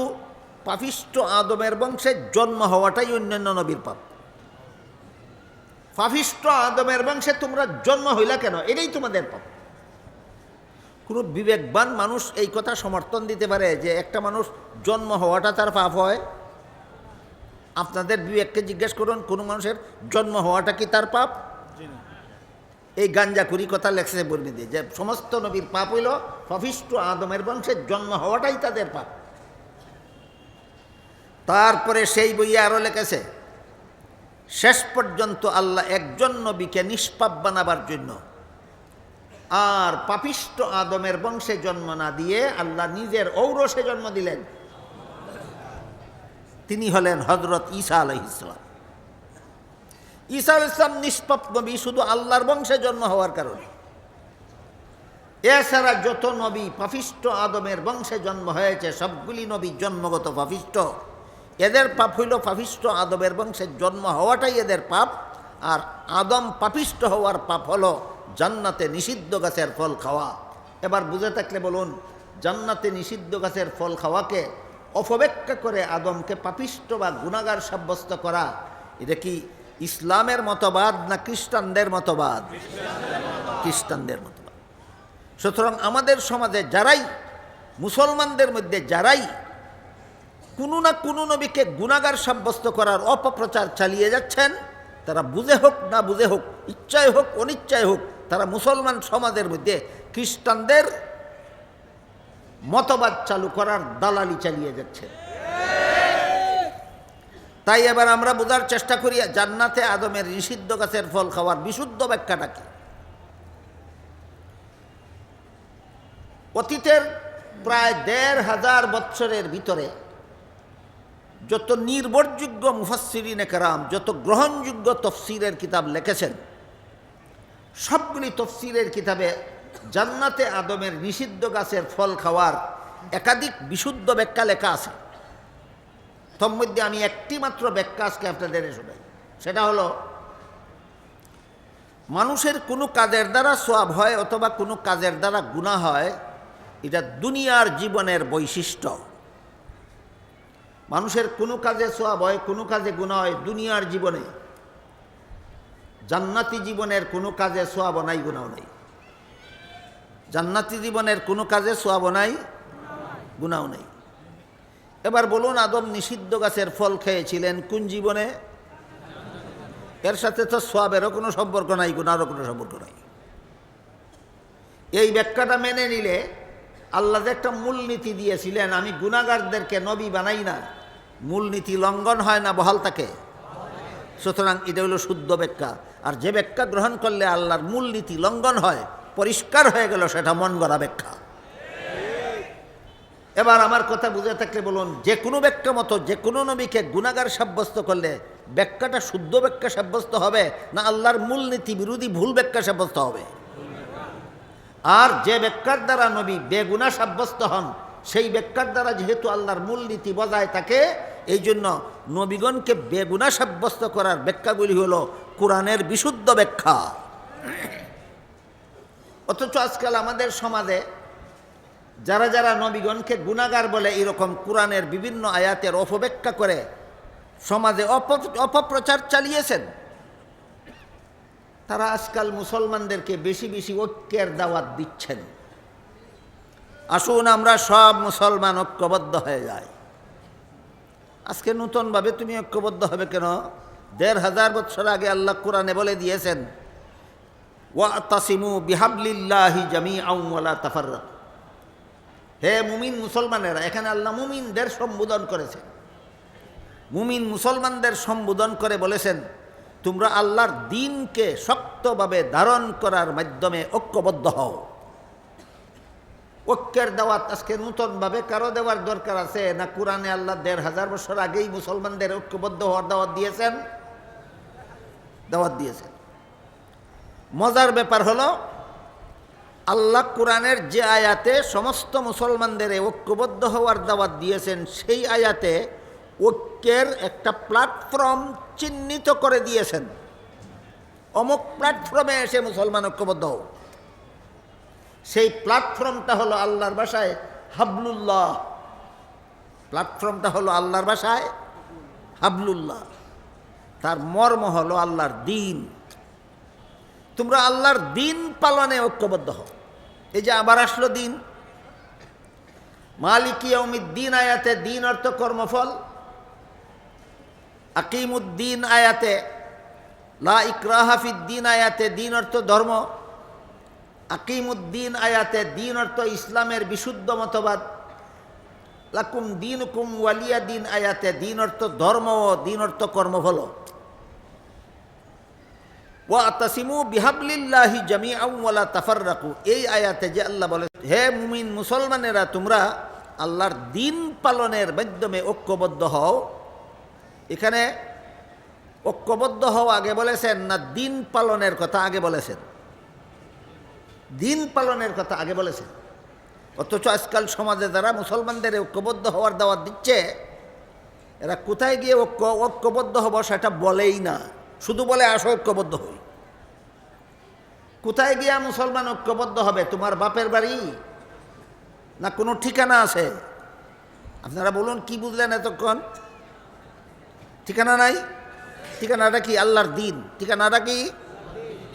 পাপিষ্ট আদমের বংশে জন্ম হওয়াটাই অন্যান্য নবীর পাপ। পাপিষ্ট আদমের বংশে তোমরা জন্ম হইলা কেন? এটাই তোমাদের পাপ। কোনো বিবেকবান মানুষ এই কথা সমর্থন দিতে পারে যে একটা মানুষ জন্ম হওয়াটা তার পাপ হয়? আপনাদের বিবেককে জিজ্ঞেস করুন, কোনো মানুষের জন্ম হওয়াটা কি তার পাপ? এই গাঞ্জাখুরি কথা লেখছে বর্ণিতে যে সমস্ত নবীর পাপ হইল পাপিষ্ট আদমের বংশে জন্ম হওয়াটাই তাদের পাপ। তারপরে সেই বইয়ে আরও লিখেছে শেষ পর্যন্ত আল্লাহ একজন নবীকে নিষ্পাপ বানাবার জন্য আর পাপিষ্ট আদমের বংশে জন্ম না দিয়ে আল্লাহ নিজের ঔরসে জন্ম দিলেন। তিনি হলেন হযরত ঈসা আলাইহিস সালাম। ঈসা আলাইহিস সালাম নিষ্পাপ নবী শুধু আল্লাহর বংশে জন্ম হওয়ার কারণে। এছাড়া যত নবী পাপিষ্ট আদমের বংশে জন্ম হয়েছে সবগুলি নবী জন্মগত পাপিষ্ট। এদের পাপ হইল পাপিষ্ট আদমের বংশে জন্ম হওয়াটাই এদের পাপ, আর আদম পাপিষ্ট হওয়ার পাপ হলো জান্নাতে নিষিদ্ধ গাছের ফল খাওয়া। এবার বুঝে থাকলে বলুন, জান্নাতে নিষিদ্ধ গাছের ফল খাওয়াকে অপব্যাখ্যা করে আদমকে পাপিষ্ট বা গুনাহগার সাব্যস্ত করা, এটা কি ইসলামের মতবাদ না খ্রিস্টানদের মতবাদ? খ্রিস্টানদের মতবাদ। সুতরাং আমাদের সমাজে যারাই, মুসলমানদের মধ্যে যারাই কোনো না কোনো নবীকে গুনাহগার সাব্যস্ত করার অপপ্রচার চালিয়ে যাচ্ছেন, তারা বুঝে হোক না বুঝে হোক, ইচ্ছায় হোক অনিচ্ছায় হোক, তারা মুসলমান সমাজের মধ্যে খ্রিস্টানদের মতবাদ চালু করার দালালি চালিয়ে যাচ্ছে। তাই এবার আমরা বোঝার চেষ্টা করি জান্নাতে আদমের নিষিদ্ধ গাছের ফল খাওয়ার বিশুদ্ধ ব্যাখ্যাটা কি। অতীতের প্রায় ১৫০০ বৎসরের ভিতরে যত নির্ভরযোগ্য মুফাসসিরিনে কেরাম, যত গ্রহণযোগ্য তফসিরের কিতাব লিখেছেন, সবগুলি তফসিরের কিতাবে জান্নাতে আদমের নিষিদ্ধ গাছের ফল খাওয়ার একাধিক বিশুদ্ধ ব্যাখ্যা লেখা আছে। তোর মধ্যে আমি একটি মাত্র ব্যাখ্যা আজকে আপনাদের শোনাই। সেটা হলো, মানুষের কোনো কাজের দ্বারা সওয়াব হয় অথবা কোনো কাজের দ্বারা গুনাহ হয়, এটা দুনিয়ার জীবনের বৈশিষ্ট্য। মানুষের কোনো কাজে সওয়াব হয়, কোনো কাজে গুনাহ হয় দুনিয়ার জীবনে। জান্নাতি জীবনের কোনো কাজে সওয়াব নাই, গুনাহ নাই। জান্নাতি জীবনের কোনো কাজে সওয়াব নাই, গুনাহ নাই। এবার বলুন, আদম নিষিদ্ধ গাছের ফল খেয়েছিলেন কোন জীবনে? এর সাথে তো সওয়াবেরও কোনো সম্পর্ক নাই, গুনাহরও কোনো সম্পর্ক নাই। এই ব্যাখ্যাটা মেনে নিলে আল্লাহ যে একটা মূলনীতি দিয়েছিলেন, আমি গুনাহগারদেরকে নবী বানাই না, মূলনীতি লঙ্ঘন হয় না, বহাল থাকে। সুতরাং এটা হলো শুদ্ধ ব্যাখ্যা। আর যে ব্যাখ্যা গ্রহণ করলে আল্লাহর মূলনীতি লঙ্ঘন হয়, পরিষ্কার হয়ে গেল, সেটা মন গড়া ব্যাখ্যা। এবার আমার কথা বুঝে থাকলে বলুন, যে কোনো ব্যাখ্যা মতো যে কোনো নবীকে গুনাহগার সাব্যস্ত করলে ব্যাখ্যাটা শুদ্ধ ব্যাখ্যা সাব্যস্ত হবে না আল্লাহর মূলনীতি বিরোধী ভুল ব্যাখ্যা সাব্যস্ত হবে? আর যে ব্যাখ্যার দ্বারা নবী বেগুনাহ সাব্যস্ত হন, সেই ব্যাখ্যার দ্বারা যেহেতু আল্লাহর মূলনীতি বজায় থাকে, এই জন্য নবীগণকে বেগুনাহ সাব্যস্ত করার ব্যাখ্যাগুলি হলো কোরআনের বিশুদ্ধ ব্যাখ্যা। অথচ আজকাল আমাদের সমাজে যারা যারা নবীগণকে গুনাহগার বলে এরকম কোরআনের বিভিন্ন আয়াতের অপব্যাখ্যা করে সমাজে অপপ্রচার চালিয়েছেন, তারা আজকাল মুসলমানদেরকে বেশি বেশি ঐক্যের দাওয়াত দিচ্ছেন। আসুন আমরা সব মুসলমান ঐক্যবদ্ধ হয়ে যাই। আজকে নতুনভাবে তুমি ঐক্যবদ্ধ হবে কেন? ১৫০০ বছর আগে আল্লাহ কোরআনে বলে দিয়েছেন, ওয়াতাসিমু বিহাবলিল্লাহি জামিআন ওয়া লা তাফাররাকু। হে মুমিন মুসলমানেরা, এখানে আল্লাহ মুমিনদের সম্বোধন করেছেন। মুমিন মুসলমানদের সম্বোধন করে বলেছেন, তোমরা আল্লাহর দ্বীনকে শক্তভাবে ধারণ করার মাধ্যমে ঐক্যবদ্ধ হও। ঐক্যের দাওয়াত আজকে নূতনভাবে কারো দেওয়ার দরকার আছে না? কোরআনে আল্লাহ ১৫০০ বছর আগেই মুসলমানদের ঐক্যবদ্ধ হওয়ার দাওয়াত দিয়েছেন। মজার ব্যাপার হলো, আল্লাহ কোরআনের যে আয়াতে সমস্ত মুসলমানদের ঐক্যবদ্ধ হওয়ার দাওয়াত দিয়েছেন, সেই আয়াতে ঐক্যের একটা প্ল্যাটফর্ম চিহ্নিত করে দিয়েছেন। অমুক প্ল্যাটফর্মে এসে মুসলমান ঐক্যবদ্ধ হও। সেই প্ল্যাটফর্মটা হলো আল্লাহর ভাষায় হাবলুল্লাহ। প্ল্যাটফর্মটা হলো আল্লাহর ভাষায় হাবলুল্লাহ। তার মর্ম হলো আল্লাহর দ্বীন। তোমরা আল্লাহর দ্বীন পালনে ঐক্যবদ্ধ হও। এই যে আবার আসলো দ্বীন, মালিকি ইয়াউমিদ্দিন আয়াতে দ্বীন অর্থ কর্মফল। আকিমুদ্দিন আয়াতে, লা ইকরাহা ফিদ্দিন আয়াতে দ্বীন অর্থ ধর্ম। আকিমুদ্দিন আয়াতে দ্বীন অর্থ ইসলামের বিশুদ্ধ মতবাদ। লাকুম দীনুকুম ওয়ালিয়া দ্বীন আয়াতে দ্বীন অর্থ ধর্ম ও দ্বীন অর্থ কর্মফল। ওয়াতাসিমু বিহাবলিল্লাহি জামিআন ওয়া লা তাফাররাকু, এই আয়াতে যে আল্লাহ বলে, হে মুমিন মুসলমানেরা, তোমরা আল্লাহর দ্বীন পালনের মাধ্যমে ঐক্যবদ্ধ হও। এখানে ঐক্যবদ্ধ হও আগে বলেছেন না দ্বীন পালনের কথা আগে বলেছেন? দ্বীন পালনের কথা আগে বলেছেন। অথচ আজকাল সমাজে যারা মুসলমানদের ঐক্যবদ্ধ হওয়ার দাওয়াত দিচ্ছে, এরা কোথায় গিয়ে ঐক্যবদ্ধ হব সেটা বলেই না, শুধু বলে আসো ঐক্যবদ্ধ হই। কোথায় গিয়া মুসলমান ঐক্যবদ্ধ হবে? তোমার বাপের বাড়ি না কোনো ঠিকানা আছে? আপনারা বলুন, কি বুঝলেন এতক্ষণ? ঠিকানা নাই। ঠিকানাটা কি? আল্লাহর দ্বীন। ঠিকানাটা কি?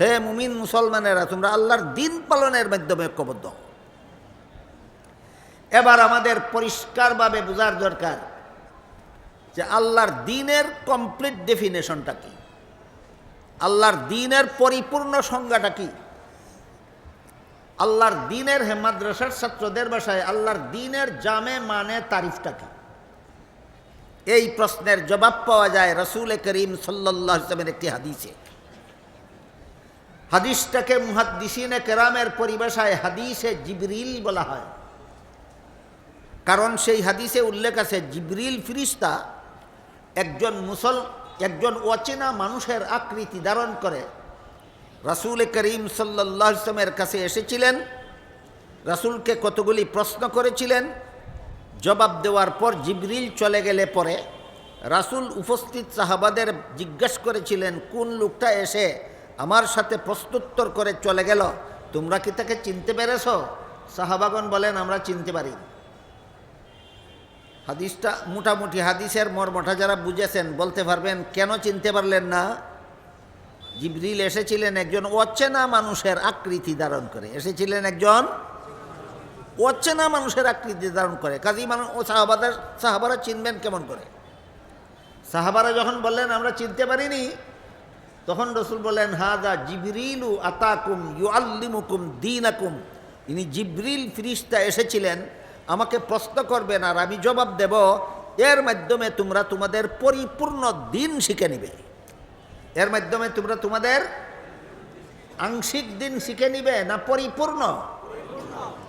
হে মুমিন মুসলমানেরা, তোমরা আল্লাহর দ্বীন পালনের মাধ্যমে ঐক্যবদ্ধ। এবার আমাদের পরিষ্কারভাবে বোঝার দরকার যে আল্লাহর দ্বীনের কমপ্লিট ডেফিনেশনটা কি, আল্লাহর দ্বীনের পরিপূর্ণ সংজ্ঞাটা কি। আল্লাহর দ্বীনের, হে মাদ্রাসার ছাত্রদের ভাষায়, আল্লাহর দ্বীনের জামে মানে তারিফটা কি? এই প্রশ্নের জবাব পাওয়া যায় রাসূল করিম সাল্লাল্লাহু আলাইহি ওয়াসাল্লামের একটি হাদিসে। হাদিসটাকে মুহাদ্দিসিনে কেরামের পরিভাষায় হাদিসে জিবরিল বলা হয়। কারণ সেই হাদিসে উল্লেখ আছে, জিবরিল ফিরিস্তা একজন অচেনা মানুষের আকৃতি ধারণ করে রাসূল করিম সাল্লাল্লাহু আলাইহি ওয়াসাল্লামের কাছে এসেছিলেন। রাসূলকে কতগুলি প্রশ্ন করেছিলেন। জবাব দেওয়ার পর জিবরিল চলে গেলে পরে রাসূল উপস্থিত সাহাবাদের জিজ্ঞাসা করেছিলেন, কোন লোকটা এসে আমার সাথে প্রশ্নোত্তর করে চলে গেল, তোমরা কি তাকে চিনতে পেরেছ? সাহাবাগণ বলেন, আমরা চিনতে পারি। হাদিসটা মোটামুটি, হাদিসের মর্মটা যারা বুঝেছেন বলতে পারবেন কেন চিনতে পারলেন না? জিবরিল এসেছিলেন একজন অচেনা মানুষের আকৃতি ধারণ করে। এসেছিলেন একজন অচেনা মানুষের আকৃতি ধারণ করে। কাজী সাহাবারা চিনবেন কেমন করে? সাহাবারা যখন বললেন আমরা চিনতে পারিনি, তখন রসুল বললেন, হাদা জিবরিলু আতাকুম ইউআল্লিমুকুম দীনাকুম। ইনি জিবরিল ফিরিস্তা এসেছিলেন, আমাকে প্রশ্ন করবেন আর আমি জবাব দেব। এর মাধ্যমে তোমরা তোমাদের পরিপূর্ণ দ্বীন শিখে নিবে। এর মাধ্যমে তোমরা তোমাদের আংশিক দ্বীন শিখে নিবে না পরিপূর্ণ?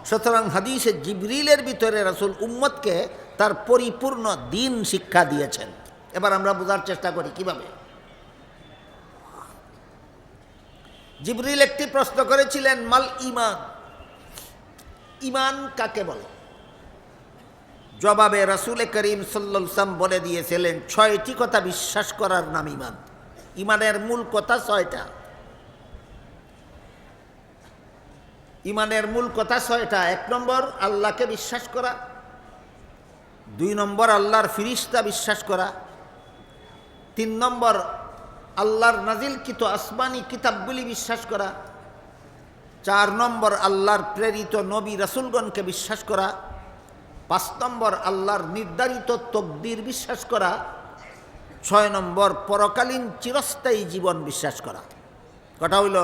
সুতরাং হাদিসে জিবরিলের ভিতরে রাসূল উম্মতকে তার পরিপূর্ণ দ্বীন শিক্ষা দিয়েছেন। এবার আমরা বোঝার চেষ্টা করি কিভাবে। জিবরিল একটি প্রশ্ন করেছিলেন, মাল ঈমান, ঈমান কাকে বলে? জবাবে রাসূল করিম সাল্লাল্লাহু আলাইহি ওয়াসাল্লাম বলে দিয়েছিলেন, ৬টি কথা বিশ্বাস করার নাম ঈমান। ঈমানের মূল কথা ৬টা। ঈমানের মূল কথা ৬টা। ১ নম্বর আল্লাহকে বিশ্বাস করা, ২ নম্বর আল্লাহর ফিরিস্তা বিশ্বাস করা, ৩ নম্বর আল্লাহর নাজিলকৃত আসমানি কিতাবগুলি বিশ্বাস করা, 4 নম্বর আল্লাহর প্রেরিত নবী রাসূলগণকে বিশ্বাস করা, 5 নম্বর আল্লাহর নির্ধারিত তকদির বিশ্বাস করা, 6 নম্বর পরকালীন চিরস্থায়ী জীবন বিশ্বাস করা। কথা হইল,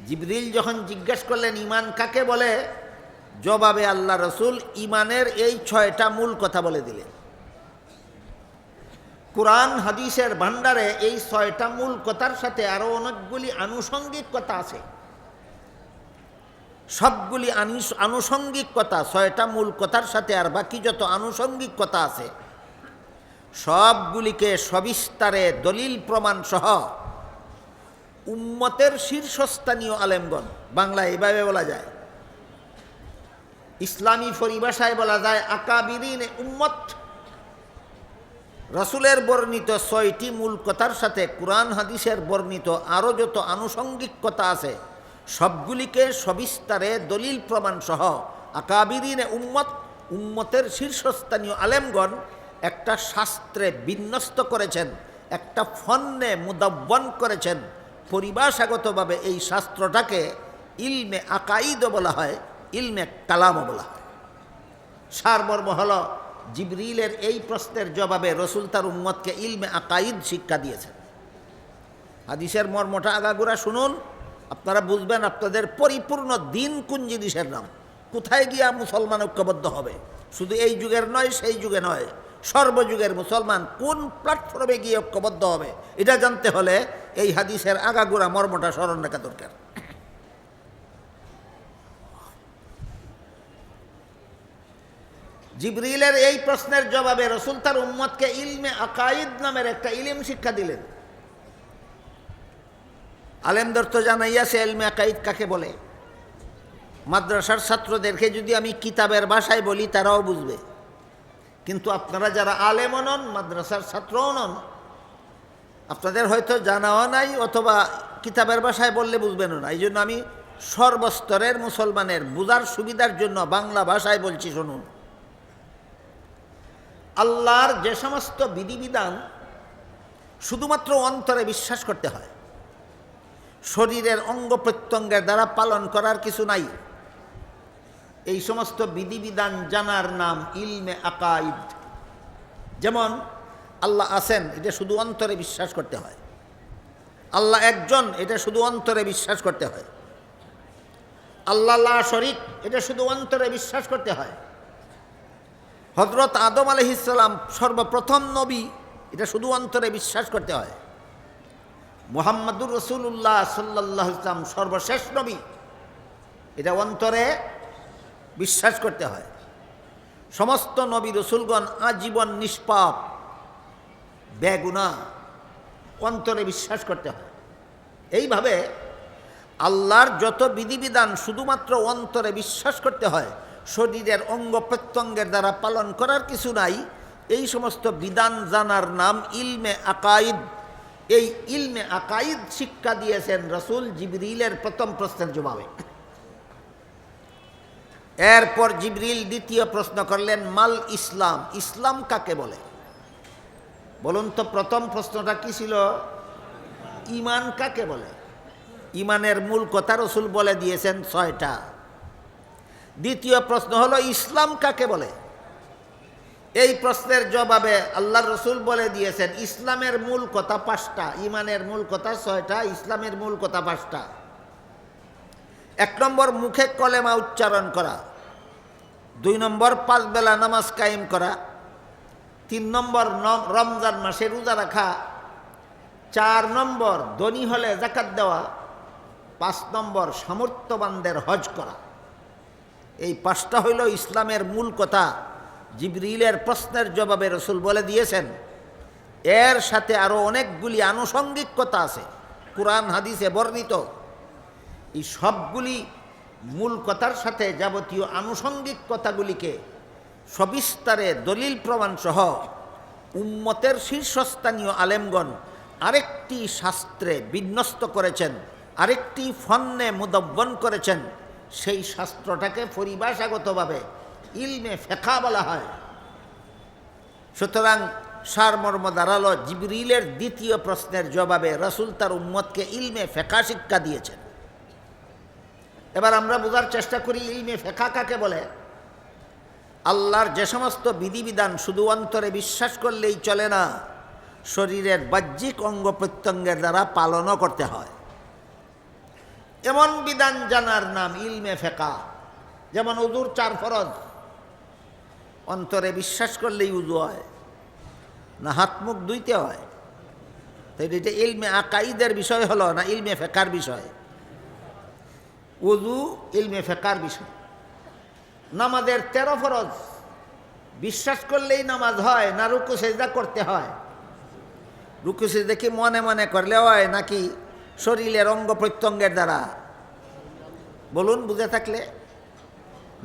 জিবরিল যখন জিজ্ঞেস করলেন ঈমান কাকে বলে, জবাবে আল্লাহ রসুল ঈমানের এই 6টা মূল কথা বলে দিলেন। কুরআন হাদিসের ভান্ডারে এই 6টা মূল কথার সাথে আরো অনেকগুলি আনুষঙ্গিক কথা আছে। সবগুলি আনুষঙ্গিক কথা, 6টা মূল কথার সাথে আর বাকি যত আনুষঙ্গিক কথা আছে সবগুলিকে সবিস্তারে দলিল প্রমাণ সহ উম্মতের শীর্ষস্থানীয় আলেমগণ, বাংলা এভাবে বলা যায়, ইসলামী পরিভাষায় বলা যায় আকাবিরিনে উম্মত, রাসূলের বর্ণিত 6টি মূল কথার সাথে কুরআন হাদিসের বর্ণিত আরও যত আনুষঙ্গিক কথা আছে সবগুলিকে সবিস্তারে দলিল প্রমাণ সহ আকাবিরিনে উম্মত, উম্মতের শীর্ষস্থানীয় আলেমগণ একটা শাস্ত্রে বিন্যস্ত করেছেন, একটা ফন্নে মুদাব্বন করেছেন। পরিভাষাগতভাবে এই শাস্ত্রটাকে ইলমে আকাইদও বলা হয়, ইলমে কালামও বলা হয়। সারমর্ম হল, জিবরিলের এই প্রশ্নের জবাবে রসুল তার উম্মতকে ইলমে আকাইদ শিক্ষা দিয়েছেন। হাদিসের মর্মটা আগাগোড়া শুনুন, আপনারা বুঝবেন আপনাদের পরিপূর্ণ দিন কোন জিনিসের নাম, কোথায় গিয়া মুসলমান ঐক্যবদ্ধ হবে। শুধু এই যুগের নয়, সেই যুগে নয়, সর্বযুগের মুসলমান কোন প্ল্যাটফর্মে গিয়ে ঐক্যবদ্ধ হবে, এটা জানতে হলে এই হাদিসের আগাগোড়া মর্মটা স্মরণ রাখা দরকার। জিবরিলের এই প্রশ্নের জবাবে রসুল তার উম্মতকে ইলমে আকাইদ নামের একটা ইলম শিক্ষা দিলেন। আলেমদের তো জানাইয়াছে ইলমে আকাইদ কাকে বলে। মাদ্রাসার ছাত্রদেরকে যদি আমি কিতাবের ভাষায় বলি তারাও বুঝবে, কিন্তু আপনারা যারা আলেমও নন, মাদ্রাসার ছাত্রও নন, আপনাদের হয়তো জানাও নাই অথবা কিতাবের ভাষায় বললে বুঝবেনও না। এই জন্য আমি সর্বস্তরের মুসলমানের বুঝার সুবিধার জন্য বাংলা ভাষায় বলছি, শুনুন। আল্লাহর যে সমস্ত বিধিবিধান শুধুমাত্র অন্তরে বিশ্বাস করতে হয়, শরীরের অঙ্গ প্রত্যঙ্গের দ্বারা পালন করার কিছু নাই, এই সমস্ত বিধিবিধান জানার নাম ইলমে আকাইদ। যেমন আল্লাহ আছেন, এটা শুধু অন্তরে বিশ্বাস করতে হয়। আল্লাহ একজন, এটা শুধু অন্তরে বিশ্বাস করতে হয়। আল্লাহ লা শরীক, এটা শুধু অন্তরে বিশ্বাস করতে হয়। হযরত আদম আলাইহিস সালাম সর্বপ্রথম নবী, এটা শুধু অন্তরে বিশ্বাস করতে হয়। মুহাম্মাদুর রাসূলুল্লাহ সাল্লাল্লাহু আলাইহি ওয়াসাল্লাম সর্বশেষ নবী, এটা অন্তরে বিশ্বাস করতে হয়। সমস্ত নবী রসুলগণ আজীবন নিষ্পাপ, বেগুনাহ, অন্তরে বিশ্বাস করতে হয়। এইভাবে আল্লাহর যত বিধিবিধান শুধুমাত্র অন্তরে বিশ্বাস করতে হয়, শরীরের অঙ্গ প্রত্যঙ্গের দ্বারা পালন করার কিছু নাই, এই সমস্ত বিধান জানার নাম ইলমে আকাইদ। এই ইলমে আকাইদ শিক্ষা দিয়েছেন রসুল জিবরিলের প্রথম প্রশ্নের জবাবে। এরপর জিবরিল দ্বিতীয় প্রশ্ন করলেন, মাল ইসলাম, ইসলাম কাকে বলে? বলুন তো, প্রথম প্রশ্নটা কি ছিল? ঈমান কাকে বলে? ঈমানের মূল কথা রসুল বলে দিয়েছেন 6টা। দ্বিতীয় প্রশ্ন হলো ইসলাম কাকে বলে? এই প্রশ্নের জবাবে আল্লাহ রসুল বলে দিয়েছেন ইসলামের মূল কথা 5টা, ঈমানের মূল কথা 6টা, ইসলামের মূল কথা 5টা। 1 নম্বর মুখে কলেমা উচ্চারণ করা, 2 নম্বর 5 বেলা নামাজ কায়েম করা, 3 নম্বর রমজান মাসে রোজা রাখা, 4 নম্বর ধনী হলে যাকাত দেওয়া, 5 নম্বর সামর্থ্যবানদের হজ করা। এই 5টা হইল ইসলামের মূল কথা। জিবরিলের প্রশ্নের জবাবে রসুল বলে দিয়েছেন। এর সাথে আরও অনেকগুলি আনুষঙ্গিক কথা আছে কুরআন হাদিসে বর্ণিত। এই সবগুলি মূল কথার সাথে যাবতীয় আনুষঙ্গিক কথাগুলিকে সবিস্তারে দলিল প্রমাণ সহ উম্মতের শীর্ষস্থানীয় আলেমগণ আরেকটি শাস্ত্রে বিন্যস্ত করেছেন, আরেকটি ফন্নে মুদাব্বন করেছেন। সেই শাস্ত্রটাকে পরিভাষাগতভাবে ইলমে ফিকহ বলা হয়। সুতরাং সারমর্ম দাঁড়ালো, জিবরিলের দ্বিতীয় প্রশ্নের জবাবে রাসূল তার উম্মতকে ইলমে ফিকহ শিক্ষা দিয়েছেন। এবার আমরা বোঝার চেষ্টা করি ইলমে ফিকহ কাকে বলে। আল্লাহর যে সমস্ত বিধিবিধান শুধু অন্তরে বিশ্বাস করলেই চলে না, শরীরের বাহ্যিক অঙ্গ প্রত্যঙ্গের দ্বারা পালনও করতে হয়, এমন বিধান জানার নাম ইলমে ফিকহ। যেমন উযুর 4 ফরজ, অন্তরে বিশ্বাস করলেই উযু হয় না হাত মুখ ধুইতে হয়? তো এটা ইলমে আকাইদের বিষয় হলো না ইলমে ফিকহর বিষয়? উযু ইলমে ফিকহর বিষয়। নামাজের 13 ফরজ, বিশ্বাস করলেই নামাজ হয় না রুকু সিজদা করতে হয়? রুকু সিজদা কি মনে মনে করলে হয় নাকি শরীরের অঙ্গ প্রত্যঙ্গের দ্বারা? বলুন বুঝে থাকলে।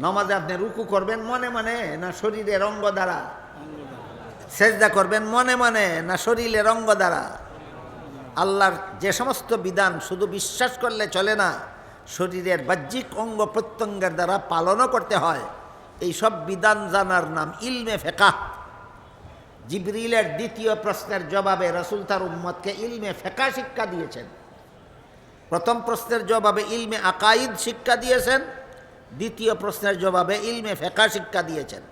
নামাজে আপনি রুকু করবেন মনে মনে না শরীরের অঙ্গ দ্বারা? সিজদা করবেন মনে মনে না শরীরের অঙ্গ দ্বারা? আল্লাহর যে সমস্ত বিধান শুধু বিশ্বাস করলে চলে না, শরীরের বাহ্যিক অঙ্গ প্রত্যঙ্গের দ্বারা পালনও করতে হয়, এই সব বিধান জানার নাম ইলমে ফিকহ। জিবরিলের 2য় প্রশ্নের জবাবে রাসূল তার উম্মতকে ইলমে ফিকহ শিক্ষা দিয়েছেন। প্রথম প্রশ্নের জবাবে ইলমে আকাইদ শিক্ষা দিয়েছেন, 2য় প্রশ্নের জবাবে ইলমে ফিকহ শিক্ষা দিয়েছেন।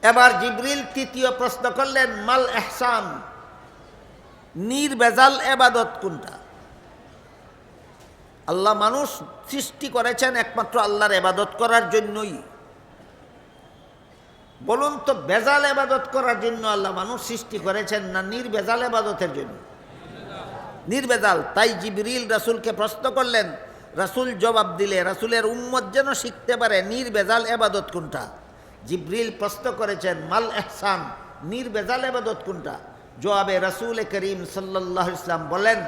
এবার জিবরিল 3য় প্রশ্ন করলেন, মাল ইহসান, নির্ভেজাল ইবাদত কোনটা? আল্লাহ মানুষ সৃষ্টি করেছেন একমাত্র আল্লাহর ইবাদত করার জন্যই। বলুন তো, ভেজাল ইবাদত করার জন্য আল্লাহ মানুষ সৃষ্টি করেছেন না নির্ভেজাল ইবাদতের জন্য? নির্ভেজাল। তাই জিবরিল রাসূলকে প্রশ্ন করলেন, রাসূল জবাব দিলে রাসূলের উম্মত যেন শিখতে পারে নির্ভেজাল ইবাদত কোনটা। জিবরিল প্রশ্ন করেছেন, মাল ইহসান, নির্ভেজাল ইবাদত কোনটা? জবাবে রাসূল করিম সাল্লাল্লাহু আলাইহি ওয়াসাল্লাম বলেন,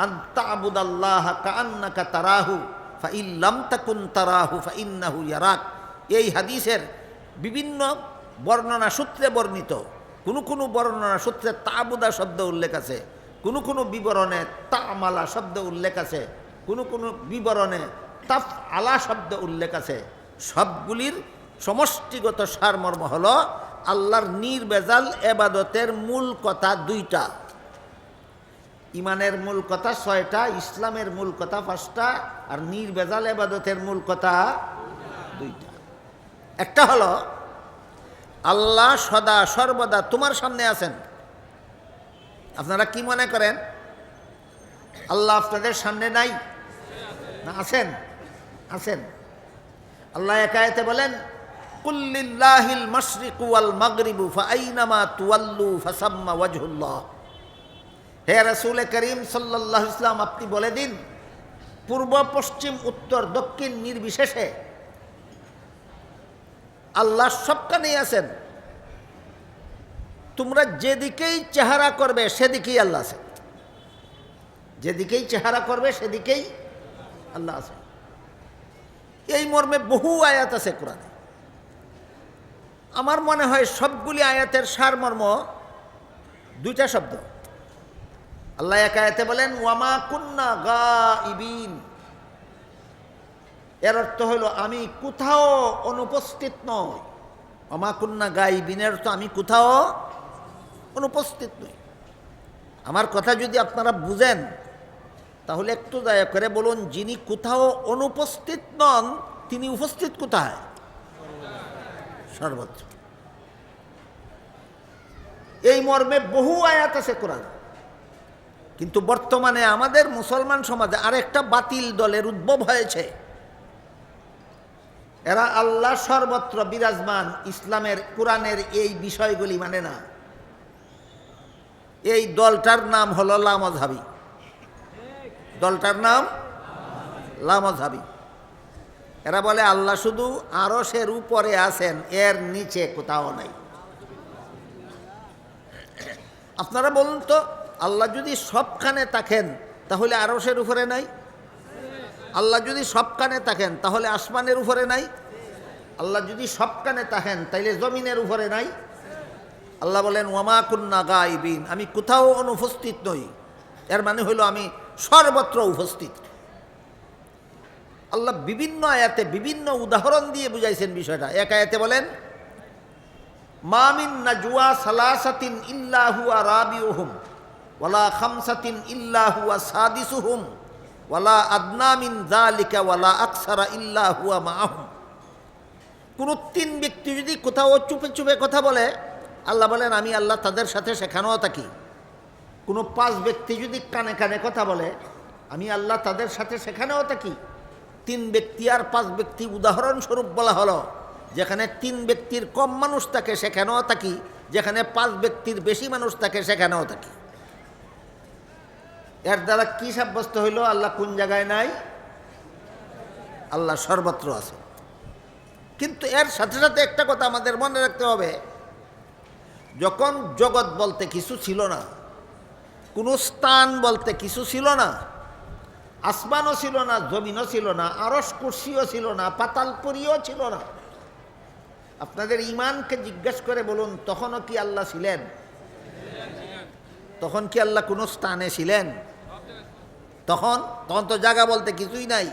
আনতা আবুদাল্লাহ কাআন্নাকা তারাহু ফাইন লাম তাকুন তারাহু ফাইন্নাহু ইয়ারাক। এই হাদিসের বিভিন্ন বর্ণনা সূত্রে বর্ণিত। কোনো বর্ণনা সূত্রে তাবুদা শব্দ উল্লেখ আছে, কোনো বিবরণে তামালা শব্দ উল্লেখ আছে, কোনো বিবরণে তাফ আলা শব্দ উল্লেখ আছে। সবগুলির সমষ্টিগত সারমর্ম হলো আল্লাহর নির্ভেজাল ইবাদতের মূল কথা 2টা। ইমানের মূল কথা 6টা, ইসলামের মূল কথা 5টা, আর নির্ভেজাল ইবাদতের মূল কথা 2টা। একটা হলো আল্লাহ সদা সর্বদা তোমার সামনে আছেন। আপনারা কি মনে করেন আল্লাহ আপনাদের সামনে নাই? না, আছেন, আছেন। আল্লাহ এক আয়াতে বলেন, কুল লিল্লাহিল মাশরিকু ওয়াল মাগরিবু ফাআইনামা তুওয়াল্লু ফাসাম্মা ওয়াজহুল্লাহ। হে রাসূল করিম সাল্লাল্লাহু আলাইহি ওয়াসাল্লাম, আপনি বলে দিন, পূর্ব পশ্চিম উত্তর দক্ষিণ নির্বিশেষে আল্লাহ সবখানেই আছেন। তোমরা যেদিকেই চেহারা করবে সেদিকেই আল্লাহ আছে। যেদিকেই চেহারা করবে সেদিকেই আল্লাহ আছে। এই মর্মে বহু আয়াত আছে কোরআনে। আমার মনে হয় সবগুলি আয়াতের সারমর্ম 2টা শব্দ। আল্লাহ এক আয়াতে বলেন, ওয়ামা কুন্না গাইবিন। এর অর্থ হলো আমি কোথাও অনুপস্থিত নই। ওয়ামা কুন্না গাইবিনের অর্থ আমি কোথাও অনুপস্থিত নই। আমার কথা যদি আপনারা বুঝেন তাহলে একটু দয়া করে বলুন, যিনি কোথাও অনুপস্থিত নন তিনি উপস্থিত কোথায়? সর্বত্র। এই মর্মে বহু আয়াত আছে কোরআন। কিন্তু বর্তমানে আমাদের মুসলমান সমাজে আরেকটা বাতিল দলের উদ্ভব হয়েছে। এরা আল্লাহ সর্বত্র বিরাজমান, ইসলামের কোরআনের এই বিষয়গুলি মানে না। এই দলটার নাম হলো লামাযহাবী। দলটার নাম লামাযহাবী। এরা বলে আল্লাহ শুধু আরশের উপরে আছেন, এর নিচে কোথাও নাই। আপনারা বলুন তো, আল্লাহ যদি সবখানে থাকেন তাহলে আরশের উপরে নাই? আল্লাহ যদি সবখানে থাকেন তাহলে আসমানের উপরে নাই? আল্লাহ যদি সবখানে থাকেন তাইলে জমিনের উপরে নাই? আল্লাহ বলেন, ওয়ামা কুন্না গাইবিন, আমি কোথাও অনুপস্থিত নই। এর মানে হইল আমি সর্বত্র উপস্থিত। আল্লাহ বিভিন্ন আয়াতে বিভিন্ন উদাহরণ দিয়ে বুঝাইছেন বিষয়টা। এক আয়াতে বলেন, মা মিন নাজওয়া সালাসাতিন ইল্লা হুয়া রাবিউহুম ওয়ালা খামসাতিন ইল্লা হুয়া সাদিসুহুম ওয়ালা আদনা মিন যালিকা ওয়ালা আকসারা ইল্লা হুয়া মাআহুম। কোন তিন ব্যক্তি যদি কোথাও চুপে চুপে কথা বলে, আল্লাহ বলেন আমি আল্লাহ তাদের সাথে সেখানেও থাকি। কোনো পাঁচ ব্যক্তি যদি কানে কানে কথা বলে, আমি আল্লাহ তাদের সাথে সেখানেও থাকি। তিন ব্যক্তি আর পাঁচ ব্যক্তি উদাহরণস্বরূপ বলা হলো। যেখানে তিন ব্যক্তির কম মানুষ থাকে সেখানেও থাকি, যেখানে পাঁচ ব্যক্তির বেশি মানুষ থাকে সেখানেও থাকি। এর দ্বারা কি সাব্যস্ত হইল? আল্লাহ কোন জায়গায় নাই? আল্লাহ সর্বত্র আছে। কিন্তু এর সাথে সাথে একটা কথা আমাদের মনে রাখতে হবে, যখন জগৎ বলতে কিছু ছিল না, কোনো স্থান বলতে কিছু ছিল না, আসমানও ছিল না, জমিনও ছিল না, আরশ কুরসিও ছিল না, পাতালপুরীও ছিল না, আপনাদের ইমানকে জিজ্ঞেস করে বলুন, তখনও কি আল্লাহ ছিলেন? তখন কি আল্লাহ কোনো স্থানে ছিলেন? তখন তো জায়গা বলতে কিছুই নাই।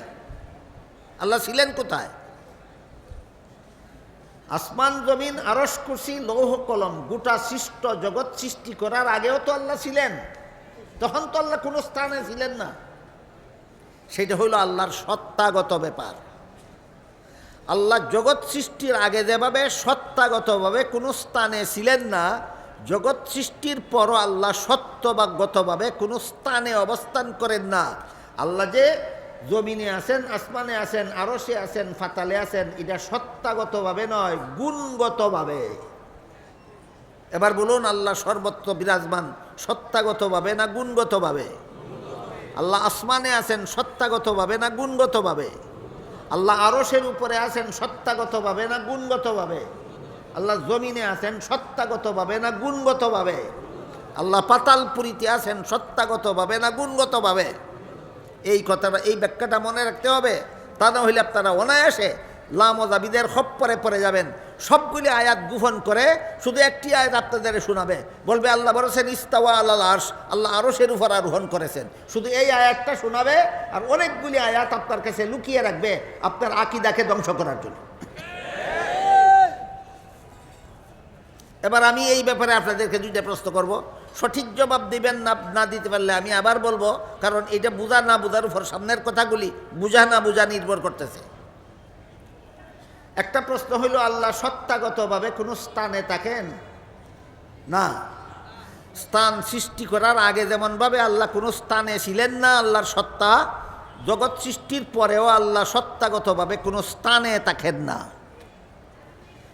আল্লাহ ছিলেন কোথায়? আসমান জমিন আরশ কুরসি লৌহ কলম গোটা সৃষ্ট জগৎ সৃষ্টি করার আগেও তো আল্লাহ ছিলেন। তখন তো আল্লাহ কোনো স্থানে ছিলেন না। সেটা হইল আল্লাহর সত্তাগত ব্যাপার। আল্লাহ জগৎ সৃষ্টির আগে যেভাবে সত্তাগতভাবে কোনো স্থানে ছিলেন না, জগৎ সৃষ্টির পরও আল্লাহ সত্যবাগতভাবে কোনো স্থানে অবস্থান করেন না। আল্লাহ যে জমিনে আছেন, আসমানে আছেন, আরশে আছেন, ফাতালে আছেন, এটা সত্তাগতভাবে নয়, গুণগতভাবে। এবার বলুন, আল্লাহ সর্বত্র বিরাজমান সত্তাগতভাবে না গুণগতভাবে? আল্লাহ আসমানে আছেন সত্তাগতভাবে না গুণগতভাবে? আল্লাহ আরশের উপরে আছেন সত্তাগতভাবে না গুণগতভাবে? আল্লাহ জমিনে আছেন সত্তাগতভাবে না গুণগতভাবে? আল্লাহ পাতালপুরীতে আছেন সত্তাগতভাবে না গুণগতভাবে? এই কথাটা, এই ব্যাখ্যাটা মনে রাখতে হবে। তা না হইলে আপনারা অনায়াসে লামজাবিদের খপ্পরে পড়ে যাবেন। সবগুলি আয়াত গোপন করে শুধু একটি আয়াত আপনাদের শোনাবে, বলবে আল্লাহ বলেছেন ইস্তাওয়া আলাল আরশ, আল্লাহ আরশের উপর আরোহণ করেছেন। শুধু এই আয়াতটা শোনাবে, আর অনেকগুলি আয়াত আপনার কাছে লুকিয়ে রাখবে আপনার আকীদাকে ধ্বংস করার জন্য। এবার আমি এই ব্যাপারে আপনাদেরকে দুইটা প্রশ্ন করব, সঠিক জবাব দিবেন না দিতে পারলে আমি আবার বলবো, কারণ এটা বুঝা না বুঝার উপর সামনের কথাগুলি বুঝা না বুঝা নির্ভর করতেছে। একটা প্রশ্ন হইল, আল্লাহ সত্তাগতভাবে কোনো স্থানে থাকেন না। স্থান সৃষ্টি করার আগে যেমনভাবে আল্লাহ কোনো স্থানে ছিলেন না, আল্লাহর সত্তা জগৎ সৃষ্টির পরেও আল্লাহ সত্তাগতভাবে কোনো স্থানে থাকেন না।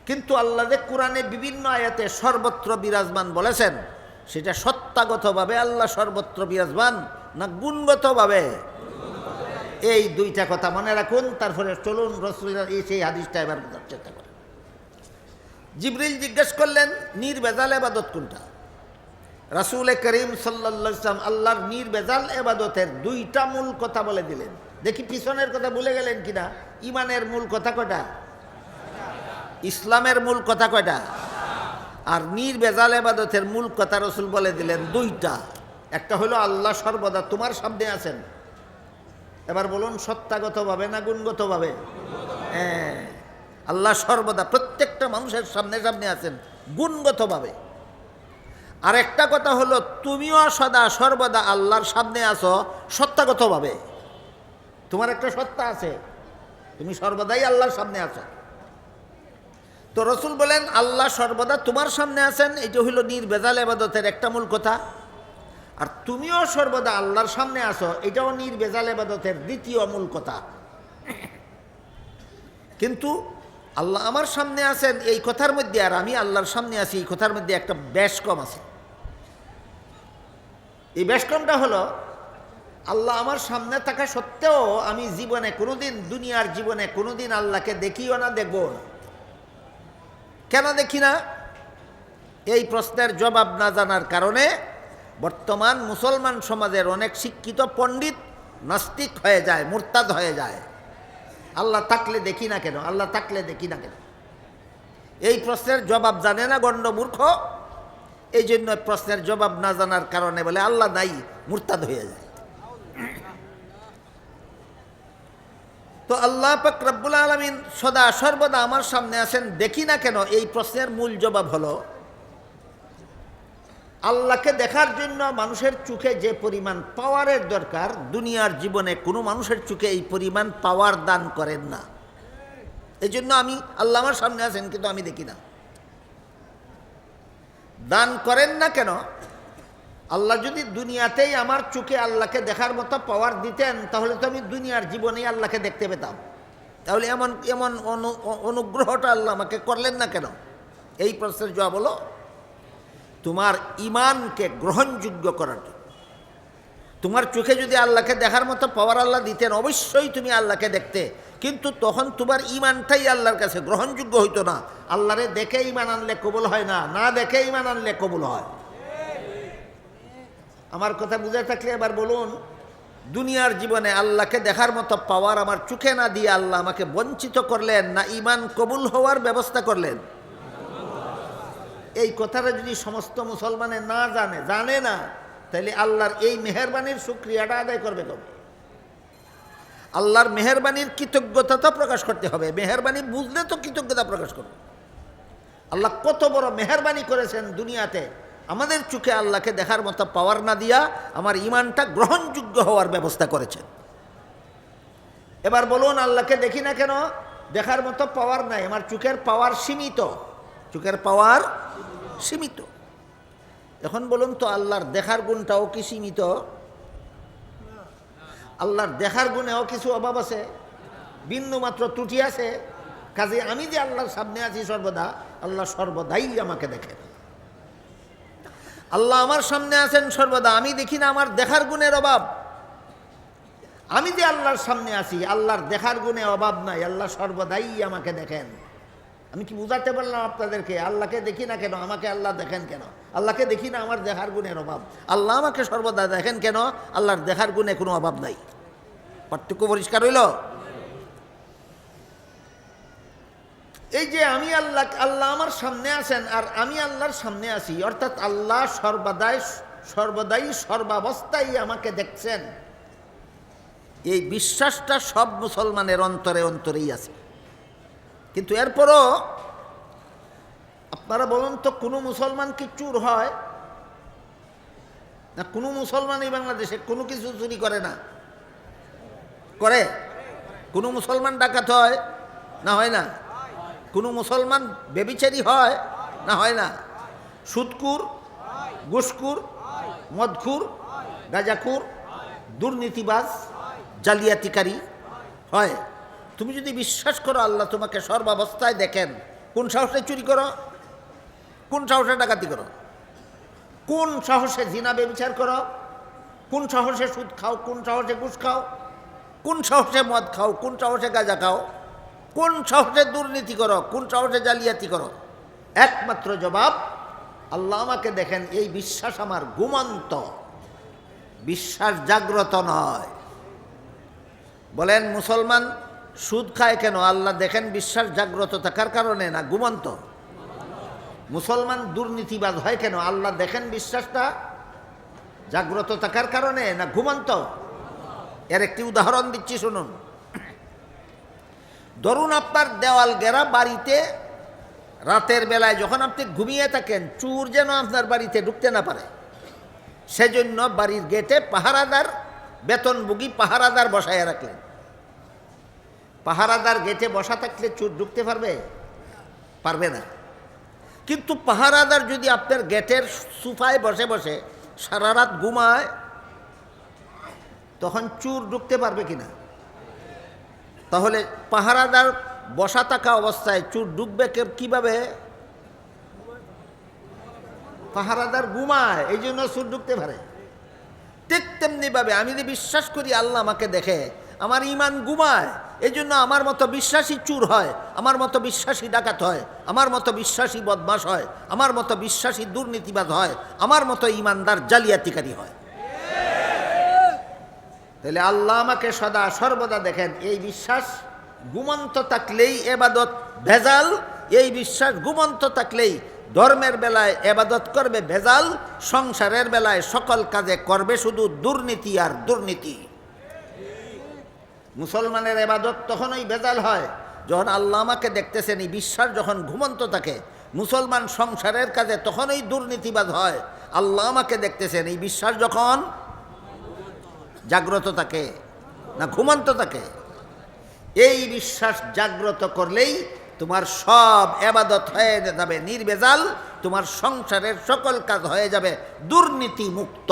কিন্তু আল্লাহ যে কোরআনে বিভিন্ন আয়াতে সর্বত্র বিরাজমান বলেছেন, সেটা সত্তাগতভাবে আল্লাহ সর্বত্র বিরাজমান না গুণগতভাবে? এই দুইটা কথা মনে রাখুন। তারপরে চলুন রাসূলের সেই হাদিসটা এবার বোঝার চেষ্টা করেন। জিবরিল জিজ্ঞেস করলেন, নির্ভেজাল ইবাদত কোনটা? রাসূল করিম সাল্লাল্লাহু আলাইহি ওয়াসাল্লাম আল্লাহর নির্ভেজাল ইবাদতের দুইটা মূল কথা বলে দিলেন। দেখি পিছনের কথা ভুলে গেলেন কিনা। ইমানের মূল কথা কয়টা? ইসলামের মূল কথা কয়টা? আর নির্ভেজাল ইবাদতের মূল কথা রাসূল বলে দিলেন দুইটা। একটা হলো আল্লাহ সর্বদা তোমার সামনে আছেন। এবার বলুন, সত্তাগতভাবে না গুণগতভাবে? হ্যাঁ, আল্লাহ সর্বদা প্রত্যেকটা মানুষের সামনে সামনে আছেন গুণগতভাবে। আর একটা কথা হলো, তুমিও সদা সর্বদা আল্লাহর সামনে আছো সত্তাগতভাবে। তোমার একটা সত্তা আছে, তুমি সর্বদাই আল্লাহর সামনে আছো। তো রাসূল বলেন আল্লাহ সর্বদা তোমার সামনে আছেন, এটা হইল নির্ভেজাল ইবাদতের একটা মূল কথা। আর তুমিও সর্বদা আল্লাহর সামনে আছো, এটাও নির্ভেজাল ইবাদতের দ্বিতীয় মূল কথা। কিন্তু আল্লাহ আমার সামনে আছেন এই কথার মধ্যে আর আমি আল্লাহর সামনে আছি এই কথার মধ্যে একটা ব্যস্কম আছে। এই ব্যস্কমটা হলো, আল্লাহ আমার সামনে থাকা সত্ত্বেও আমি জীবনে কোনোদিন, দুনিয়ার জীবনে কোনোদিন আল্লাহকে দেখিও না, দেখবো না। কেন দেখি না? এই প্রশ্নের জবাব না জানার কারণে বর্তমান মুসলমান সমাজের অনেক শিক্ষিত পণ্ডিত নাস্তিক হয়ে যায়, মুরতাদ হয়ে যায়। আল্লাহ থাকলে দেখি না কেন, আল্লাহ থাকলে দেখি না কেন? এই প্রশ্নের জবাব জানে না, গণ্ডমূর্খ। এই জন্য প্রশ্নের জবাব না জানার কারণে বলে আল্লাহ নাই, মুরতাদ হয়ে যায়। তো আল্লাহ পাক রব্বুল আলামিন সদা সর্বদা আমার সামনে আছেন, দেখি না কেন? এই প্রশ্নের মূল জবাব হলো, আল্লাহকে দেখার জন্য মানুষের চোখে যে পরিমাণ পাওয়ারের দরকার, দুনিয়ার জীবনে কোনো মানুষের চোখে এই পরিমাণ পাওয়ার দান করেন না। এই জন্য আমি, আল্লাহ আমার সামনে আছেন কিন্তু আমি দেখি না। দান করেন না কেন? আল্লাহ যদি দুনিয়াতেই আমার চোখে আল্লাহকে দেখার মতো পাওয়ার দিতেন, তাহলে তো আমি দুনিয়ার জীবনেই আল্লাহকে দেখতে পেতাম। তাহলে এমন এমন অনুগ্রহটা আল্লাহ আমাকে করলেন না কেন? এই প্রশ্নের জবাব হলো, তোমার ইমানকে গ্রহণযোগ্য করার জন্য। তোমার চোখে যদি আল্লাহকে দেখার মতো পাওয়ার আল্লাহ দিতেন, অবশ্যই তুমি আল্লাহকে দেখতে, কিন্তু তখন তোমার ইমানটাই আল্লাহর কাছে গ্রহণযোগ্য হইতো না। আল্লাহরে দেখে ইমান আনলে কবুল হয় না, না দেখে ইমান আনলে কবুল হয়। আমার কথা বুঝে থাকলে এবার বলুন, দুনিয়ার জীবনে আল্লাহকে দেখার মতো পাওয়ার আমার চোখে না দিয়ে আল্লাহ আমাকে বঞ্চিত করলেন, না ইমান কবুল হওয়ার ব্যবস্থা করলেন? এই কথাটা যদি সমস্ত মুসলমানে না জানে না, তাহলে আল্লাহর এই মেহেরবানির শুকরিয়াটা আদায় করবে কবে? আল্লাহর মেহেরবানির কৃতজ্ঞতা তো প্রকাশ করতে হবে। মেহেরবানি বুঝলে তো কৃতজ্ঞতা প্রকাশ করবে। আল্লাহ কত বড় মেহেরবানি করেছেন দুনিয়াতে, আমাদের চোখে আল্লাহকে দেখার মতো পাওয়ার না দিয়া আমার ইমানটা গ্রহণযোগ্য হওয়ার ব্যবস্থা করেছেন। এবার বলুন, আল্লাহকে দেখি না কেন? দেখার মতো পাওয়ার নাই, আমার চোখের পাওয়ার সীমিত। চোখের পাওয়ার সীমিত। এখন বলুন তো, আল্লাহর দেখার গুণটাও কি সীমিত? আল্লাহর দেখার গুণেও কিছু অভাব আছে, বিন্দু মাত্র ত্রুটি আছে। কাজে আমি যে আল্লাহর সামনে আছি সর্বদা, আল্লাহ সর্বদাই আমাকে দেখেন। আল্লাহ আমার সামনে আছেন সর্বদা, আমি দেখি না, আমার দেখার গুণের অভাব। আমি যে আল্লাহর সামনে আছি, আল্লাহর দেখার গুণে অভাব নাই, আল্লাহ সর্বদাই আমাকে দেখেন। আমি কি বুঝাতে পারলাম আপনাদেরকে? আল্লাহকে দেখি না কেন, আমাকে আল্লাহ দেখেন কেন? আল্লাহকে দেখি না, আমার দেখার গুণের অভাব। আল্লাহ আমাকে সর্বদা দেখেন কেন? আল্লাহর দেখার গুণে কোনো অভাব নাই। পার্থক্য পরিষ্কার হইল? এই যে আমি আল্লাহ আমার সামনে আছেন আর আমি আল্লাহর সামনে আছি, অর্থাৎ আল্লাহ সর্বদাই সর্বাবস্থায় আমাকে দেখছেন, এই বিশ্বাসটা সব মুসলমানের অন্তরে অন্তরেই আছে। কিন্তু এরপরও আপনারা বলুন তো, কোনো মুসলমান কি চুর হয় না? কোনো মুসলমান এই বাংলাদেশে কোনো কিছু চুরি করে না? করে? কোনো মুসলমান ডাকাত হয় না? হয় না? কোনো মুসলমান ব্যভিচারী হয় না? হয় না? সুদখোর, ঘুষখোর, মদখোর, গাঁজাখোর, দুর্নীতিবাজ, জালিয়াতিকারী হয়? তুমি যদি বিশ্বাস করো আল্লাহ তোমাকে সর্বাবস্থায় দেখেন, কোন সাহসে চুরি করো? কোন সাহসে ডাকাতি করো? কোন সাহসে জিনা ব্যভিচার করো? কোন সাহসে সুদ খাও? কোন সাহসে ঘুষ খাও? কোন সাহসে মদ খাও? কোন সাহসে গাঁজা খাও? কোন সাহসে দুর্নীতি করো? কোন সাহসে জালিয়াতি করো? একমাত্র জবাব, আল্লাহ আমাকে দেখেন। এই বিশ্বাস আমার ঘুমন্ত, বিশ্বাস জাগ্রত নয়। বলেন, মুসলমান সুদ খায় কেন? আল্লাহ দেখেন বিশ্বাস জাগ্রত থাকার কারণে না ঘুমন্ত? মুসলমান দুর্নীতিবাজ হয় কেন? আল্লাহ দেখেন বিশ্বাসটা জাগ্রত থাকার কারণে না ঘুমন্ত? এর একটি উদাহরণ দিচ্ছি, শুনুন। ধরুন আপনার দেওয়াল ঘেরা বাড়িতে রাতের বেলায় যখন আপনি ঘুমিয়ে থাকেন, চোর যেন আপনার বাড়িতে ঢুকতে না পারে, সেজন্য বাড়ির গেটে পাহারাদার, বেতনভোগী পাহারাদার বসায় রাখলেন। পাহারাদার গেটে বসা থাকলে চোর ঢুকতে পারবে? পারবে না। কিন্তু পাহারাদার যদি আপনার গেটের সোফায় বসে বসে সারা রাত ঘুমায়, তখন চোর ঢুকতে পারবে কিনা? তাহলে পাহারাদার বসা থাকা অবস্থায় চোর ঢুকবে কিভাবে? পাহারাদার ঘুমায়, এই জন্য চোর ঢুকতে পারে। ঠিক তেমনিভাবে আমি যদি বিশ্বাস করি আল্লাহ আমাকে দেখে, আমার ইমান ঘুমায়, এই জন্য আমার মতো বিশ্বাসী চোর হয়, আমার মতো বিশ্বাসী ডাকাত হয়, আমার মতো বিশ্বাসী বদমাশ হয়, আমার মতো বিশ্বাসী দুর্নীতিবাজ হয়, আমার মতো ইমানদার জালিয়াতিকারী হয়। তাহলে আল্লাহ আমাকে সদা সর্বদা দেখেন, এই বিশ্বাস ঘুমন্ত থাকলেই এবাদত ভেজাল। এই বিশ্বাস ঘুমন্ত থাকলেই ধর্মের বেলায় এবাদত করবে ভেজাল, সংসারের বেলায় সকল কাজে করবে শুধু দুর্নীতি আর দুর্নীতি। মুসলমানের এবাদত তখনই ভেজাল হয় যখন আল্লাহ আমাকে দেখতেছেন, এই বিশ্বাস যখন ঘুমন্ত থাকে। মুসলমান সংসারের কাজে তখনই দুর্নীতিবাজ হয়, আল্লাহ আমাকে দেখতেছেন, এই বিশ্বাস যখন জাগ্রত থাকে না ঘুমন্ত থাকে, এই বিশ্বাস জাগ্রত করলেই তোমার সব ইবাদত হয়ে যাবে নির্ভেজাল, তোমার সংসারের সকল কাজ হয়ে যাবে দুর্নীতি মুক্ত।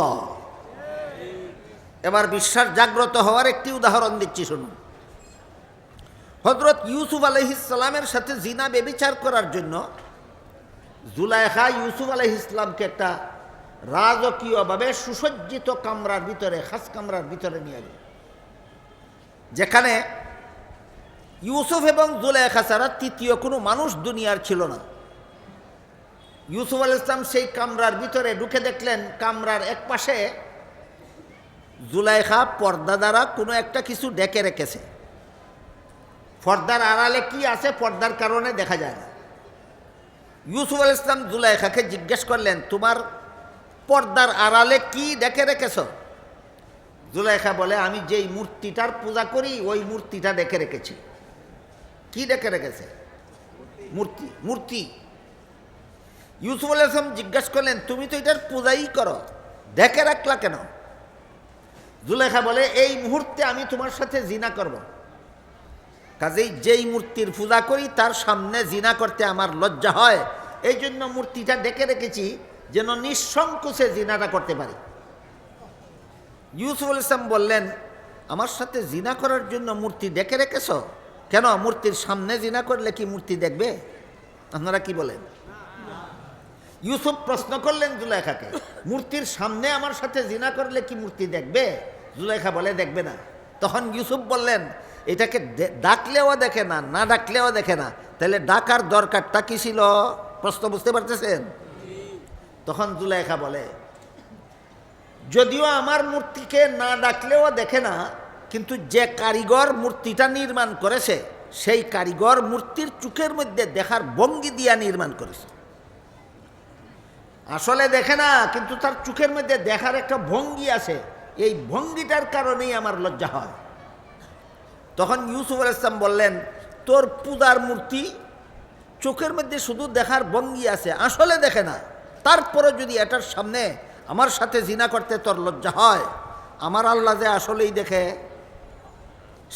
এবার বিশ্বাস জাগ্রত হওয়ার একটি উদাহরণ দিচ্ছি, শুনুন। হযরত ইউসুফ আলাইহিস সালামের সাথে জিনা ব্যভিচার করার জন্য জুলাইখা ইউসুফ আলাইহিস সালামকে একটা রাজকীয়ভাবে সুসজ্জিত কামরার ভিতরে, খাস কামরার ভিতরে নিয়ে গেল, যেখানে ইউসুফ এবং জুলাইখা ছাড়া তৃতীয় কোনো মানুষ দুনিয়ার ছিল না। ইউসুফ আলাইহিস সালাম সেই কামরার ভিতরে ঢুকে দেখলেন কামরার এক পাশে জুলাইখা পর্দা দ্বারা কোনো একটা কিছু ডেকে রেখেছে। পর্দার আড়ালে কি আছে পর্দার কারণে দেখা যায় না। ইউসুফ আলাইহিস সালাম জুলাইখাকে জিজ্ঞেস করলেন, তোমার পর্দার আড়ালে কি ডেকে রেখেছ? জুলাইখা বলে, আমি যেই মূর্তিটার পূজা করি ওই মূর্তিটা ডেকে রেখেছি। কি ডেকে রেখেছে? মূর্তি। মূর্তি। ইউসুফ আলাইহিস সালাম জিজ্ঞেস করলেন, তুমি তো এটার পূজাই করো, ডেকে রাখলা কেন? জুলাইখা বলে, এই মুহূর্তে আমি তোমার সাথে জিনা করব, কাজেই যেই মূর্তির পূজা করি তার সামনে জিনা করতে আমার লজ্জা হয়, এই জন্য মূর্তিটা ডেকে রেখেছি যেন নিঃসংকোচে জিনাটা করতে পারি। ইউসুফ আলাইহিস সালাম বললেন, আমার সাথে জিনা করার জন্য মূর্তি ডেকে রেখেছ কেন? মূর্তির সামনে জিনা করলে কি মূর্তি দেখবে? আপনারা কি বলেন? ইউসুফ প্রশ্ন করলেন জুলাইখাকে, মূর্তির সামনে আমার সাথে জিনা করলে কি মূর্তি দেখবে? জুলাইখা বলে, দেখবে না। তখন ইউসুফ বললেন, এটাকে ডাকলেও দেখে না, না ডাকলেও দেখে না, তাহলে ডাকার দরকারটা কি ছিল? প্রশ্ন বুঝতে পারতেছেন? তখন জুলাইখা বলে, যদিও আমার মূর্তিকে না ডাকলেও দেখে না, কিন্তু যে কারিগর মূর্তিটা নির্মাণ করেছে সেই কারিগর মূর্তির চোখের মধ্যে দেখার ভঙ্গি দিয়া নির্মাণ করেছে। আসলে দেখে না, কিন্তু তার চোখের মধ্যে দেখার একটা ভঙ্গি আছে, এই ভঙ্গিটার কারণেই আমার লজ্জা হয়। তখন ইউসুফ আলাইহিস সালাম বললেন, তোর পূজার মূর্তি চোখের মধ্যে শুধু দেখার ভঙ্গি আছে, আসলে দেখে না, তারপরে যদি এটার সামনে আমার সাথে জিনা করতে তোর লজ্জা হয়, আমার আল্লাহ যে আসলেই দেখে,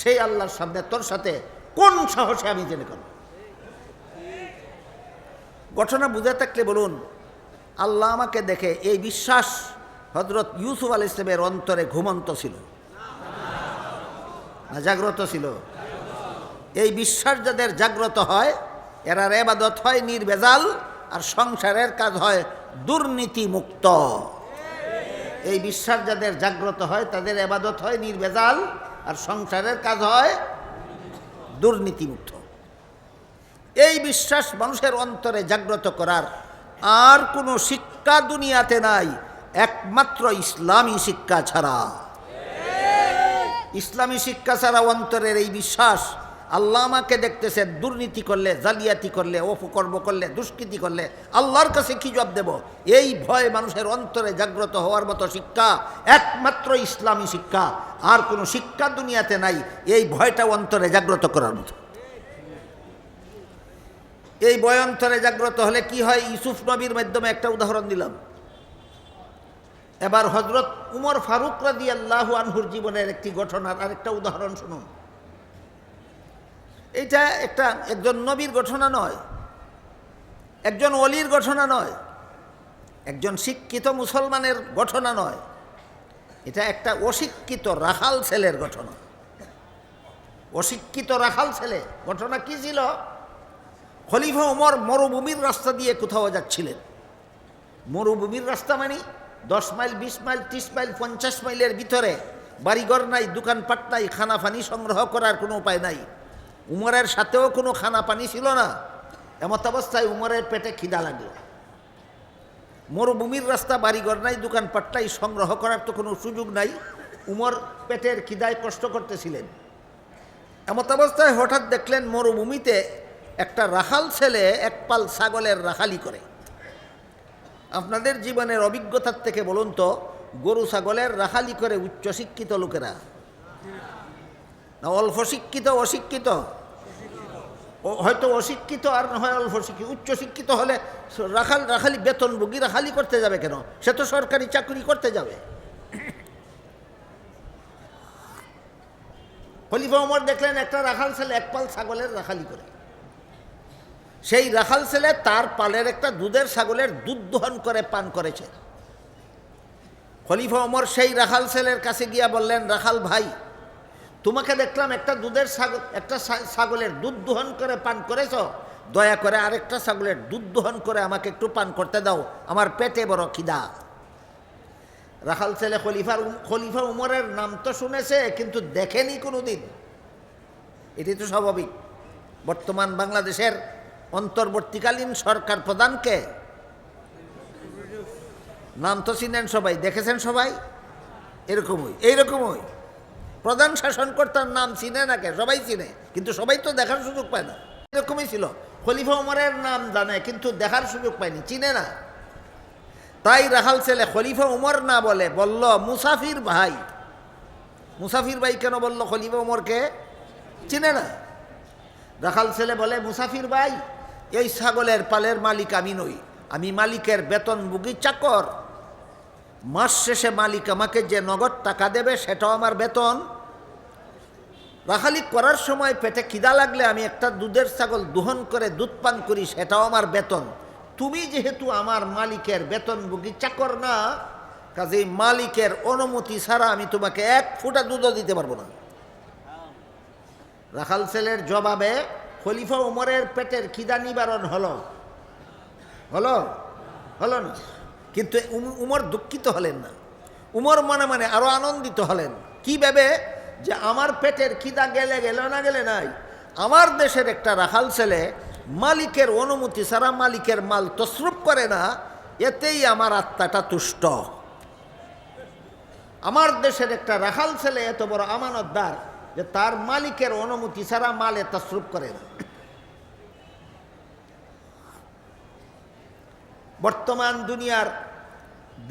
সেই আল্লাহর সামনে তোর সাথে কোন সাহসে আমি জেনে করব? ঘটনা বুঝে থাকলে বলুন, আল্লাহ আমাকে দেখে, এই বিশ্বাস হযরত ইউসুফ আলাইহিস সালামের অন্তরে ঘুমন্ত ছিল না জাগ্রত ছিল? এই বিশ্বাস যাদের জাগ্রত হয় এরা ইবাদত হয় নির্ভেজাল, আর সংসারের কাজ হয় দুর্নীতি মুক্ত। এই বিশ্বাস যাদের জাগ্রত হয় তাদের ইবাদত হয় নির্ভেজাল, আর সংসারের কাজ হয় দুর্নীতি মুক্ত। এই বিশ্বাস মানুষের অন্তরে জাগ্রত করার আর কোনো শিক্ষা দুনিয়াতে নাই, একমাত্র ইসলামী শিক্ষা ছাড়া। ইসলামী শিক্ষা ছাড়া অন্তরের এই বিশ্বাস, আল্লাহ আমাকে দেখতেছেন, দুর্নীতি করলে, জালিয়াতি করলে, অপকর্ম করলে, দুষ্কৃতি করলে আল্লাহর কাছে কি জবাব দেব, এই ভয় মানুষের অন্তরে জাগ্রত হওয়ার মতো শিক্ষা একমাত্র ইসলামী শিক্ষা। আর কোনো শিক্ষা দুনিয়াতে নাই এই ভয়টা অন্তরে জাগ্রত করার মতো। এই ভয় অন্তরে জাগ্রত হলে কি হয়? ইউসুফ নবীর মাধ্যমে একটা উদাহরণ দিলাম। এবার হযরত উমর ফারুক রাদিয়াল্লাহু আনহুর জীবনের একটি ঘটনার আরেকটা উদাহরণ শুনুন। এটা একজন নবীর ঘটনা নয়, একজন ওলির ঘটনা নয়, একজন শিক্ষিত মুসলমানের ঘটনা নয়, এটা একটা অশিক্ষিত রাখাল ছেলের ঘটনা। অশিক্ষিত রাখাল ছেলে। ঘটনা কি ছিল? খলিফা উমর মরুভূমির রাস্তা দিয়ে কোথাও যাচ্ছিলেন। মরুভূমির রাস্তা মানে 10 মাইল, 20 মাইল, 30 মাইল, 50 মাইলের ভিতরে বাড়িঘর নাই, দোকানপাট নাই, খানা পানি সংগ্রহ করার কোনো উপায় নাই। উমরের সাথেও কোনো খানা পানি ছিল না। এমত অবস্থায় উমরের পেটে খিদা লাগলো। মরুভূমির রাস্তা, বাড়িঘর নাই, দোকানপাট নাই, সংগ্রহ করার তো কোনো সুযোগ নাই। উমর পেটের খিদায় কষ্ট করতেছিলেন। এমত অবস্থায় হঠাৎ দেখলেন মরুভূমিতে একটা রাখাল ছেলে এক পাল ছাগলের রাখালি করে। আপনাদের জীবনের অভিজ্ঞতার থেকে বলুন তো, গরু ছাগলের রাখালি করে উচ্চশিক্ষিত লোকেরা না অল্প শিক্ষিত, অশিক্ষিত? ও হয়তো অশিক্ষিত আর না হয় অল্প শিক্ষিত, উচ্চশিক্ষিত হলে রাখালি বেতনভোগী রাখালি করতে যাবে কেন? সে তো সরকারি চাকরি করতে যাবে। খলিফা ওমর দেখলেন একটা রাখাল ছেলে এক পাল ছাগলের রাখালি করে। সেই রাখাল ছেলে তার পালের একটা দুধের ছাগলের দুধ দহন করে পান করেছে। খলিফা ওমর সেই রাখাল ছেলের কাছে গিয়া বললেন, রাখাল ভাই, তোমাকে দেখলাম একটা ছাগলের দুধ দহন করে পান করেছ, দয়া করে আরেকটা ছাগলের দুধ দহন করে আমাকে একটু পান করতে দাও, আমার পেটে বড় খিদা। রাখাল ছেলে খলিফা উমরের নাম তো শুনেছে, কিন্তু দেখেনি কোনোদিন। এটি তো স্বাভাবিক। বর্তমান বাংলাদেশের অন্তর্বর্তীকালীন সরকার প্রধানকে নাম তো চিনেন সবাই, দেখেছেন সবাই, এইরকমই প্রধান শাসনকর্তার নাম চিনে না কে? সবাই চিনে, কিন্তু সবাই তো দেখার সুযোগ পায় না। এরকমই ছিল, খলিফা ওমরের নাম জানে কিন্তু দেখার সুযোগ পায়নি, চিনে না। তাই রাখাল ছেলে খলিফা উমর না বলে বলল মুসাফির ভাই। মুসাফির ভাই কেন বলল? খলিফা উমরকে চিনে না। রাখাল ছেলে বলে, মুসাফির ভাই, এই ছাগলের পালের মালিক আমি নই, আমি মালিকের বেতনভোগী চাকর। মাস শেষে মালিক আমাকে যে নগদ টাকা দেবে সেটাও আমার বেতন। রাখালি করার সময় পেটে খিদা লাগলে আমি একটা দুধের ছাগল দহন করে দুধ পান করি, সেটাও আমার বেতন। তুমি যেহেতু আমার মালিকের বেতনভোগী চাকর না, কাজেই মালিকের অনুমতি ছাড়া আমি তোমাকে এক ফোঁটা দুধও দিতে পারবো না। রাখাল ছেলের জবাবে খলিফা উমরের পেটের খিদা নিবারণ হলো না, কিন্তু উমর দুঃখিত হলেন না। উমর মনে মনে আরো আনন্দিত হলেন। কি ভেবে? যে আমার পেটের খিদা গেল না গেলে নাই, আমার দেশের একটা রাখাল ছেলে মালিকের অনুমতি ছাড়া মালিকের মাল তসরুপ করে না, এতেই আমার আত্মাটা তুষ্ট। আমার দেশের একটা রাখাল ছেলে এত বড় আমানতদার যে তার মালিকের অনুমতি ছাড়া মালে তসরুপ করে না। বর্তমান দুনিয়ার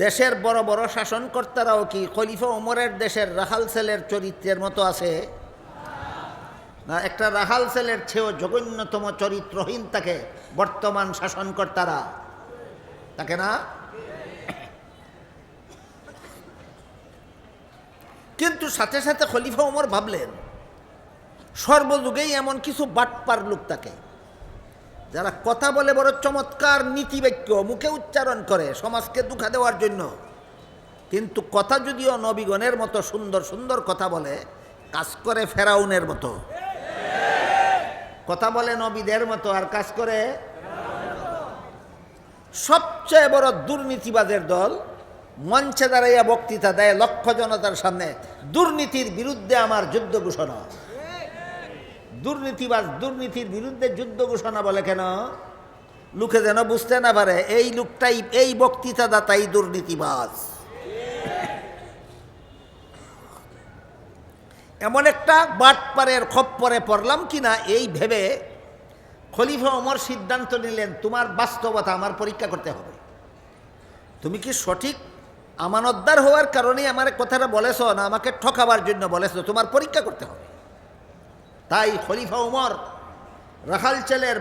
দেশের বড় বড় শাসনকর্তারাও কি খলিফা ওমরের দেশের রাখাল ছেলের চরিত্রের মতো আছে? না, একটা রাখাল ছেলের চেয়েও জঘন্যতম চরিত্রহীন থাকে বর্তমান শাসনকর্তারা, তাকে না? কিন্তু সাথে সাথে খলিফা ওমর ভাবলেন, সর্বযুগেই এমন কিছু বাটপার লোক থাকে যারা কথা বলে বড় চমৎকার নীতিবাক্য মুখে উচ্চারণ করে সমাজকে ধোঁকা দেওয়ার জন্য, কিন্তু কথা যদিও নবীগণের মতো সুন্দর সুন্দর কথা বলে, কাজ করে ফেরাউনের মতো। কথা বলে নবীদের মতো আর কাজ করে। সবচেয়ে বড় দুর্নীতিবাজের দল মঞ্চে দাঁড়াইয়া বক্তৃতা দেয় লক্ষ জনতার সামনে, দুর্নীতির বিরুদ্ধে আমার যুদ্ধ ঘোষণা। দুর্নীতিবাজ দুর্নীতির বিরুদ্ধে যুদ্ধ ঘোষণা বলে কেন? লোকে যেন বুঝতে না পারে এই লোকটাই, এই বক্তৃতাদাতাই দুর্নীতিবাজ। এমন একটা বাটপারের খপ্পরে পড়লাম কিনা এই ভেবে খলিফা ওমর সিদ্ধান্ত নিলেন, তোমার বাস্তবতা আমার পরীক্ষা করতে হবে। তুমি কি সঠিক আমানতদার হওয়ার কারণেই আমার কথাটা বলেছ, না আমাকে ঠকাবার জন্য বলেছ? তোমার পরীক্ষা করতে হবে। তাই খলিফা ওমর রাখাল ছেলের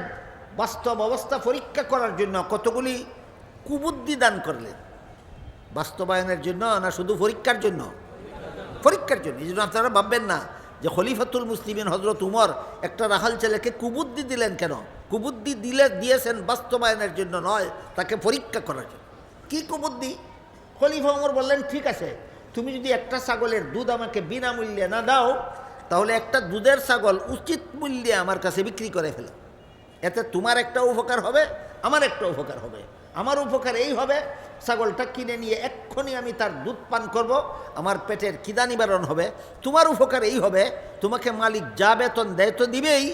বাস্তব অবস্থা পরীক্ষা করার জন্য কতগুলি কুবুদ্ধি দান করলেন। বাস্তবায়নের জন্য না শুধু পরীক্ষার জন্য? পরীক্ষার জন্য। এই জন্য আপনারা ভাববেন না যে খলিফাতুল মুসলিমিন হজরত উমর একটা রাখাল ছেলেকে কুবুদ্ধি দিলেন কেন। কুবুদ্ধি দিয়েছেন বাস্তবায়নের জন্য নয়, তাকে পরীক্ষা করার জন্য। কি কুবুদ্ধি? খলিফা ওমর বললেন, ঠিক আছে, তুমি যদি একটা ছাগলের দুধ আমাকে বিনামূল্যে না দাও, তাহলে একটা দুধের ছাগল উচিত মূল্যে আমার কাছে বিক্রি করে ফেলো। এতে তোমার একটা উপকার হবে, আমার একটা উপকার হবে। আমার উপকার এই হবে, ছাগলটা কিনে নিয়ে এক্ষুনি আমি তার দুধ পান করব, আমার পেটের খিদা নিবারণ হবে। তোমার উপকার এই হবে, তোমাকে মালিক যা বেতন দেয় তো দিবেই,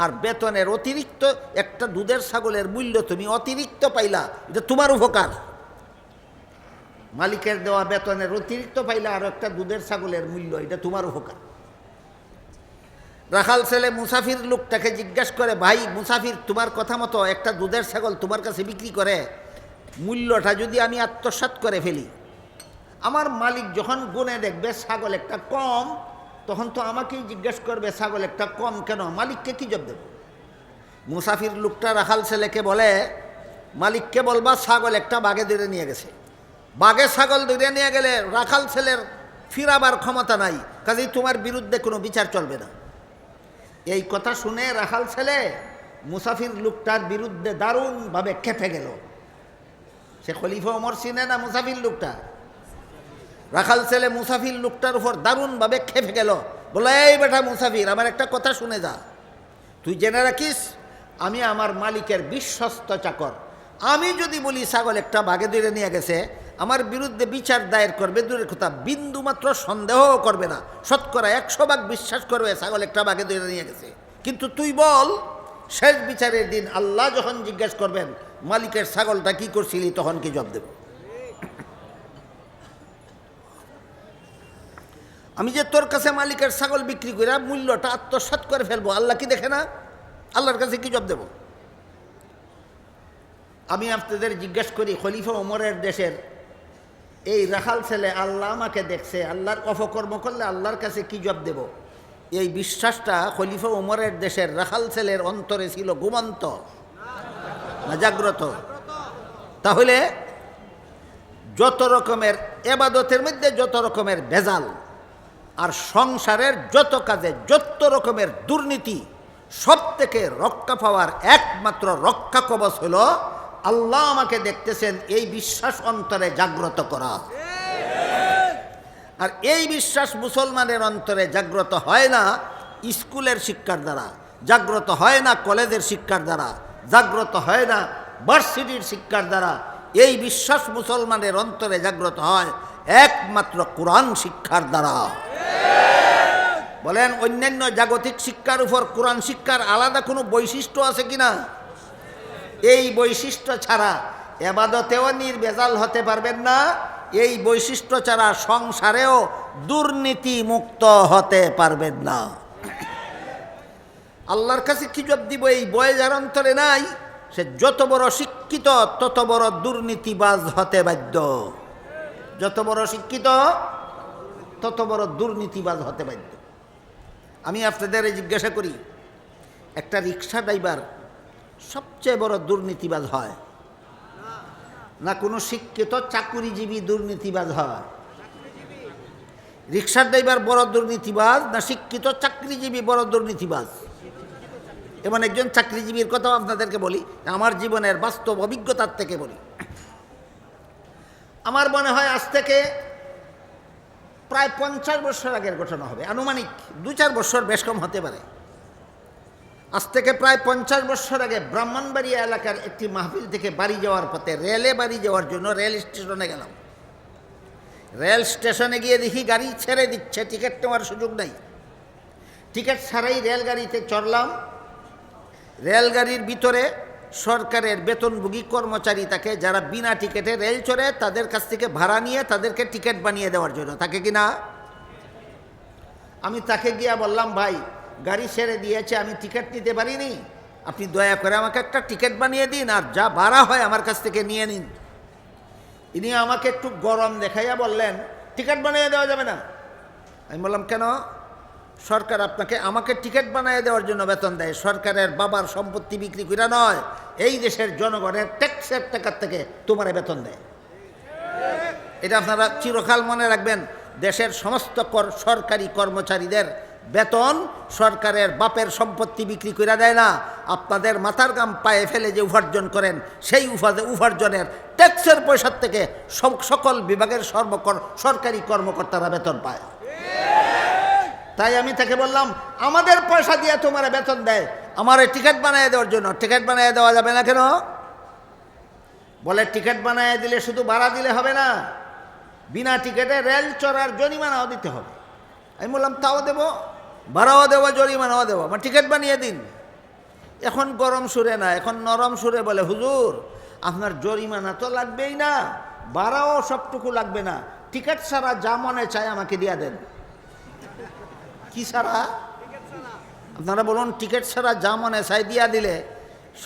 আর বেতনের অতিরিক্ত একটা দুধের ছাগলের মূল্য তুমি অতিরিক্ত পাইলা, এটা তোমার উপকার। মালিকের দেওয়া বেতনের অতিরিক্ত পাইলা আর একটা দুধের ছাগলের মূল্য, এটা তোমার উপকার। রাখাল ছেলে মুসাফির লোকটাকে জিজ্ঞাসা করে, ভাই মুসাফির, তোমার কথা মতো একটা দুধের ছাগল তোমার কাছে বিক্রি করে মূল্যটা যদি আমি আত্মসাৎ করে ফেলি, আমার মালিক যখন গুনে দেখবে ছাগল একটা কম, তখন তো আমাকেই জিজ্ঞেস করবে ছাগল একটা কম কেন, মালিককে কি জবাব দেব? মুসাফির লোকটা রাখাল ছেলেকে বলে, মালিককে বলবা ছাগল একটা বাঘে ধরে নিয়ে গেছে। বাঘে ছাগল ধরে নিয়ে গেলে রাখাল ছেলের ফিরাবার ক্ষমতা নাই, কাজেই তোমার বিরুদ্ধে কোনো বিচার চলবে না। এই কথা শুনে রাখাল ছেলে মুসাফির লোকটার বিরুদ্ধে দারুণভাবে খেপে গেল। সে খলিফা ওমর চিনে না মুসাফির লোকটা? রাখাল ছেলে মুসাফির লোকটার উপর দারুণভাবে খেপে গেল, বলে, এই বেটা মুসাফির, আমার একটা কথা শুনে যা। তুই জেনে রাখিস, আমি আমার মালিকের বিশ্বস্ত চাকর। আমি যদি বলি ছাগল একটা বাঘে ধরে নিয়ে গেছে, আমার বিরুদ্ধে বিচার দায়ের করবে দূরের কথা, বিন্দু মাত্র সন্দেহও করবে না, শতকরা 100 ভাগ বিশ্বাস করবে ছাগল একটা বাঘে ধরে নিয়ে গেছে। কিন্তু তুই বল, শেষ বিচারের দিন আল্লাহ যখন জিজ্ঞেস করবেন মালিকের ছাগলটা কি করছিলি, তখন কি জবাব দেব? আমি যে তোর কাছে মালিকের ছাগল বিক্রি করে মূল্যটা আত্মসাৎ করে ফেলবো, আল্লাহ কি দেখে না? আল্লাহর কাছে কি জবাব দেব? আমি আপনাদের জিজ্ঞেস করি, খলিফা ওমরের দেশের এই রাখাল ছেলে আল্লাহ আমাকে দেখছে, আল্লাহর অপকর্ম করলে আল্লাহর কাছে কি জবাব দেব? এই বিশ্বাসটা খলিফা ওমরের দেশের রাখাল ছেলের অন্তরে ছিল ঘুমন্ত না জাগ্রত? তাহলে যত রকমের এবাদতের মধ্যে যত রকমের ভেজাল আর সংসারের যত কাজে যত রকমের দুর্নীতি, সব থেকে রক্ষা পাওয়ার একমাত্র রক্ষা কবচ হলো আল্লাহ আমাকে দেখতেছেন, এই বিশ্বাস অন্তরে জাগ্রত করা। আর এই বিশ্বাস মুসলমানের অন্তরে জাগ্রত হয় না স্কুলের শিক্ষার দ্বারা, জাগ্রত হয় না কলেজের শিক্ষার দ্বারা, জাগ্রত হয় না ভার্সিটির শিক্ষার দ্বারা। এই বিশ্বাস মুসলমানের অন্তরে জাগ্রত হয় একমাত্র কোরআন শিক্ষার দ্বারা। বলেন, অন্যান্য জাগতিক শিক্ষার উপর কোরআন শিক্ষার আলাদা কোনো বৈশিষ্ট্য আছে কিনা? এই বৈশিষ্ট্য ছাড়া এবাদতেও নির্ভেজাল হতে পারবেন না, এই বৈশিষ্ট্য ছাড়া সংসারেও দুর্নীতি মুক্ত হতে পারবেন না। আল্লাহর কাছে কি জবাব দিব এই বয় যার অন্তরে নাই, সে যত বড় শিক্ষিত তত বড় দুর্নীতিবাজ হতে বাধ্য। যত বড় শিক্ষিত তত বড় দুর্নীতিবাজ হতে বাধ্য। আমি আপনাদের জিজ্ঞাসা করি, একটা রিক্সা ড্রাইভার সবচেয়ে বড় দুর্নীতিবাজ হয় না কোনো শিক্ষিত চাকুরিজীবী দুর্নীতিবাজ হয়? রিক্সার ড্রাইভার বড় দুর্নীতিবাজ না শিক্ষিত চাকরিজীবী বড় দুর্নীতিবাজ? এমন একজন চাকরিজীবীর কথাও আপনাদেরকে বলি, আমার জীবনের বাস্তব অভিজ্ঞতার থেকে বলি। আমার মনে হয় আজ থেকে প্রায় 50 বছর আগের ঘটনা হবে, আনুমানিক 2-4 বছর বেশ কম হতে পারে। আজ থেকে প্রায় 50 বছর আগে ব্রাহ্মণবাড়িয়া এলাকার একটি মাহফিল থেকে বাড়ি যাওয়ার পথে, রেলে বাড়ি যাওয়ার জন্য রেল স্টেশনে গেলাম। রেল স্টেশনে গিয়ে দেখি গাড়ি ছেড়ে দিচ্ছে, টিকিট নেওয়ার সুযোগ নাই। টিকিট ছাড়াই রেলগাড়িতে চড়লাম। রেলগাড়ির ভিতরে সরকারের বেতনভোগী কর্মচারী থাকে, যারা বিনা টিকিটে রেল চড়ে, তাদের কাছ থেকে ভাড়া নিয়ে তাদেরকে টিকিট বানিয়ে দেওয়ার জন্য থাকে কিনা। আমি তাকে গিয়া বললাম, ভাই গাড়ি ছেড়ে দিয়েছে, আমি টিকিট নিতে পারিনি, আপনি দয়া করে আমাকে একটা টিকিট বানিয়ে দিন, আর যা ভাড়া হয় আমার কাছ থেকে নিয়ে নিন। ইনি আমাকে একটু গরম দেখাইয়া বললেন, টিকিট বানিয়ে দেওয়া যাবে না। আমি বললাম, কেন? সরকার আমাকে টিকিট বানিয়ে দেওয়ার জন্য বেতন দেয়, সরকারের বাবার সম্পত্তি বিক্রি করে নয়, এই দেশের জনগণের ট্যাক্সের টাকার থেকে তোমার বেতন দেয়। এটা আপনারা চিরকাল মনে রাখবেন, দেশের সমস্ত সরকারি কর্মচারীদের বেতন সরকারের বাপের সম্পত্তি বিক্রি করে দেয় না, আপনাদের মাথার গাম পায়ে ফেলে যে উপার্জন করেন, সেই উপার্জনের ট্যাক্সের পয়সার থেকে সকল বিভাগের সরকারি কর্মকর্তারা বেতন পায়। তাই আমি তাকে বললাম, আমাদের পয়সা দিয়ে তোমার বেতন দেয়, আমার টিকিট বানিয়ে দেওয়ার জন্য। টিকিট বানিয়ে দেওয়া যাবে না কেন? বলে, টিকিট বানিয়ে দিলে শুধু ভাড়া দিলে হবে না, বিনা টিকিটে রেল চড়ার জরিমানাও দিতে হবে। আমি বললাম, তাও দেব, ভাড়াও দেবো, জরিমানাও দেবো, আমার টিকিট বানিয়ে দিন। এখন গরম সুরে না, এখন নরম সুরে বলে, হুজুর আপনার জরিমানা তো লাগবেই না, ভাড়াও সবটুকু লাগবে না, টিকিট ছাড়া যা মনে চায় আমাকে দিয়ে দেন। কি ছাড়া? আপনারা বলুন, টিকিট ছাড়া যা মনে চাই দিয়া দিলে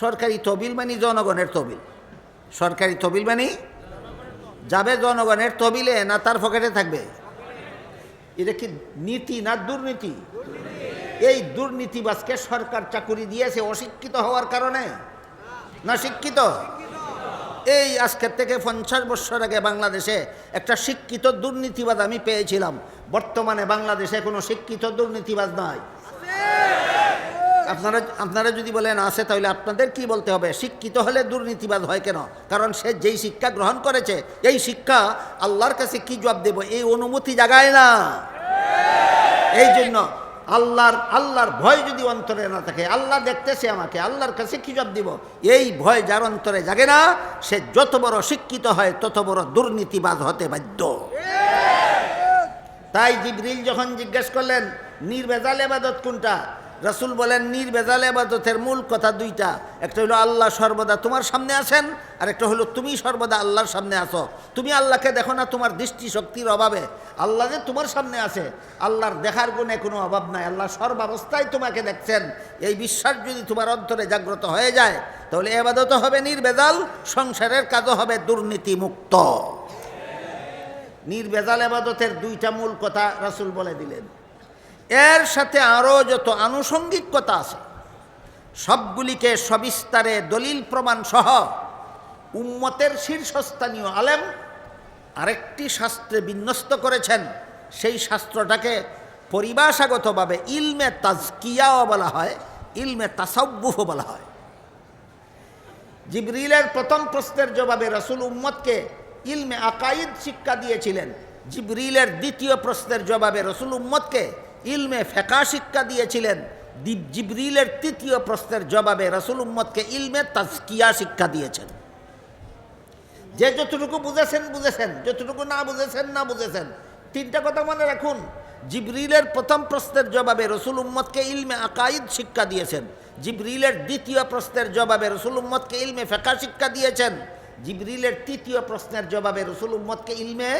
সরকারি তহবিল মানে জনগণের তহবিল, সরকারি তহবিল মানে যাবে জনগণের তহবিলে না তার পকেটে থাকবে? এটা কি নীতি না দুর্নীতি? এই দুর্নীতিবাজকে সরকার চাকুরি দিয়েছে অশিক্ষিত হওয়ার কারণে না শিক্ষিত? এই আজকের থেকে 50 বছর আগে বাংলাদেশে একটা শিক্ষিত দুর্নীতিবাজ আমি পেয়েছিলাম। বর্তমানে বাংলাদেশে কোনো শিক্ষিত দুর্নীতিবাজ নাই। আপনারা যদি বলেন আছে, তাহলে আপনাদের কি বলতে হবে? শিক্ষিত হলে দুর্নীতিবাজ হয় কেন? কারণ সে যেই শিক্ষা গ্রহণ করেছে, এই শিক্ষা আল্লাহর কাছে কি জবাব দেব, এই অনুমতি জাগায় না। এই জন্য আল্লাহর ভয় যদি অন্তরে না থাকে, আল্লাহ দেখতেছে আমাকে, আল্লাহর কাছে কি জবাব দিব, এই ভয় যার অন্তরে জাগে না, সে যত বড় শিক্ষিত হয় তত বড় দুর্নীতিবাজ হতে বাধ্য। তাই জিবরিল যখন জিজ্ঞেস করলেন নির্ভেজাল ইবাদত কোনটা, রাসূল বলেন নির্ভেজাল ইবাদতের মূল কথা দুইটা। একটা হলো আল্লাহ সর্বদা তোমার সামনে আছেন, আর একটা হলো তুমি সর্বদা আল্লাহর সামনে আছো। তুমি আল্লাহকে দেখো না তোমার দৃষ্টিশক্তির অভাবে, আল্লাহ যে তোমার সামনে আছে, আল্লাহর দেখার গুণে কোনো অভাব নাই, আল্লাহ সর্বাবস্থায় তোমাকে দেখছেন। এই বিশ্বাস যদি তোমার অন্তরে জাগ্রত হয়ে যায়, তাহলে ইবাদতও হবে নির্ভেজাল, সংসারের কাজও হবে দুর্নীতিমুক্ত। নির্ভেজাল ইবাদতের দুইটা মূল কথা রাসূল বলে দিলেন। এর সাথে আরও যত আনুষঙ্গিক কথা আছে, সবগুলিকে সবিস্তারে দলিল প্রমাণ সহ উম্মতের শীর্ষস্থানীয় আলেম আরেকটি শাস্ত্রে বিন্যস্ত করেছেন। সেই শাস্ত্রটাকে পরিভাষাগতভাবে ইলমে তাজকিয়াও বলা হয়, ইলমে তাসাউফও বলা হয়। জিবরিলের প্রথম প্রশ্নের জবাবে রাসূল উম্মতকে ইলমে আকাইদ শিক্ষা দিয়েছিলেন। জিবরিলের দ্বিতীয় প্রশ্নের জবাবে রাসূল উম্মতকে ইলমে ফিকহ শিক্ষা দিয়েছিলেন। জিবরিলের তৃতীয় প্রশ্নের জবাবে রাসূল উম্মতকে ইলমে তাজকিয়া শিক্ষা দিয়েছেন। যে যতটুকু বুঝেছেন বুঝেছেন, যতটুকু না বুঝেছেন না বুঝেছেন। তিনটা কথা মনে রাখুন, জিবরিলের প্রথম প্রশ্নের জবাবে রাসূল উম্মতকে ইলমে আকাইদ শিক্ষা দিয়েছেন। জিবরিলের দ্বিতীয় প্রশ্নের জবাবে রাসূল উম্মতকে ইলমে ফিকহ শিক্ষা দিয়েছেন। জিবরিলের তৃতীয় প্রশ্নের জবাবে রাসূল উম্মতকে ইলমে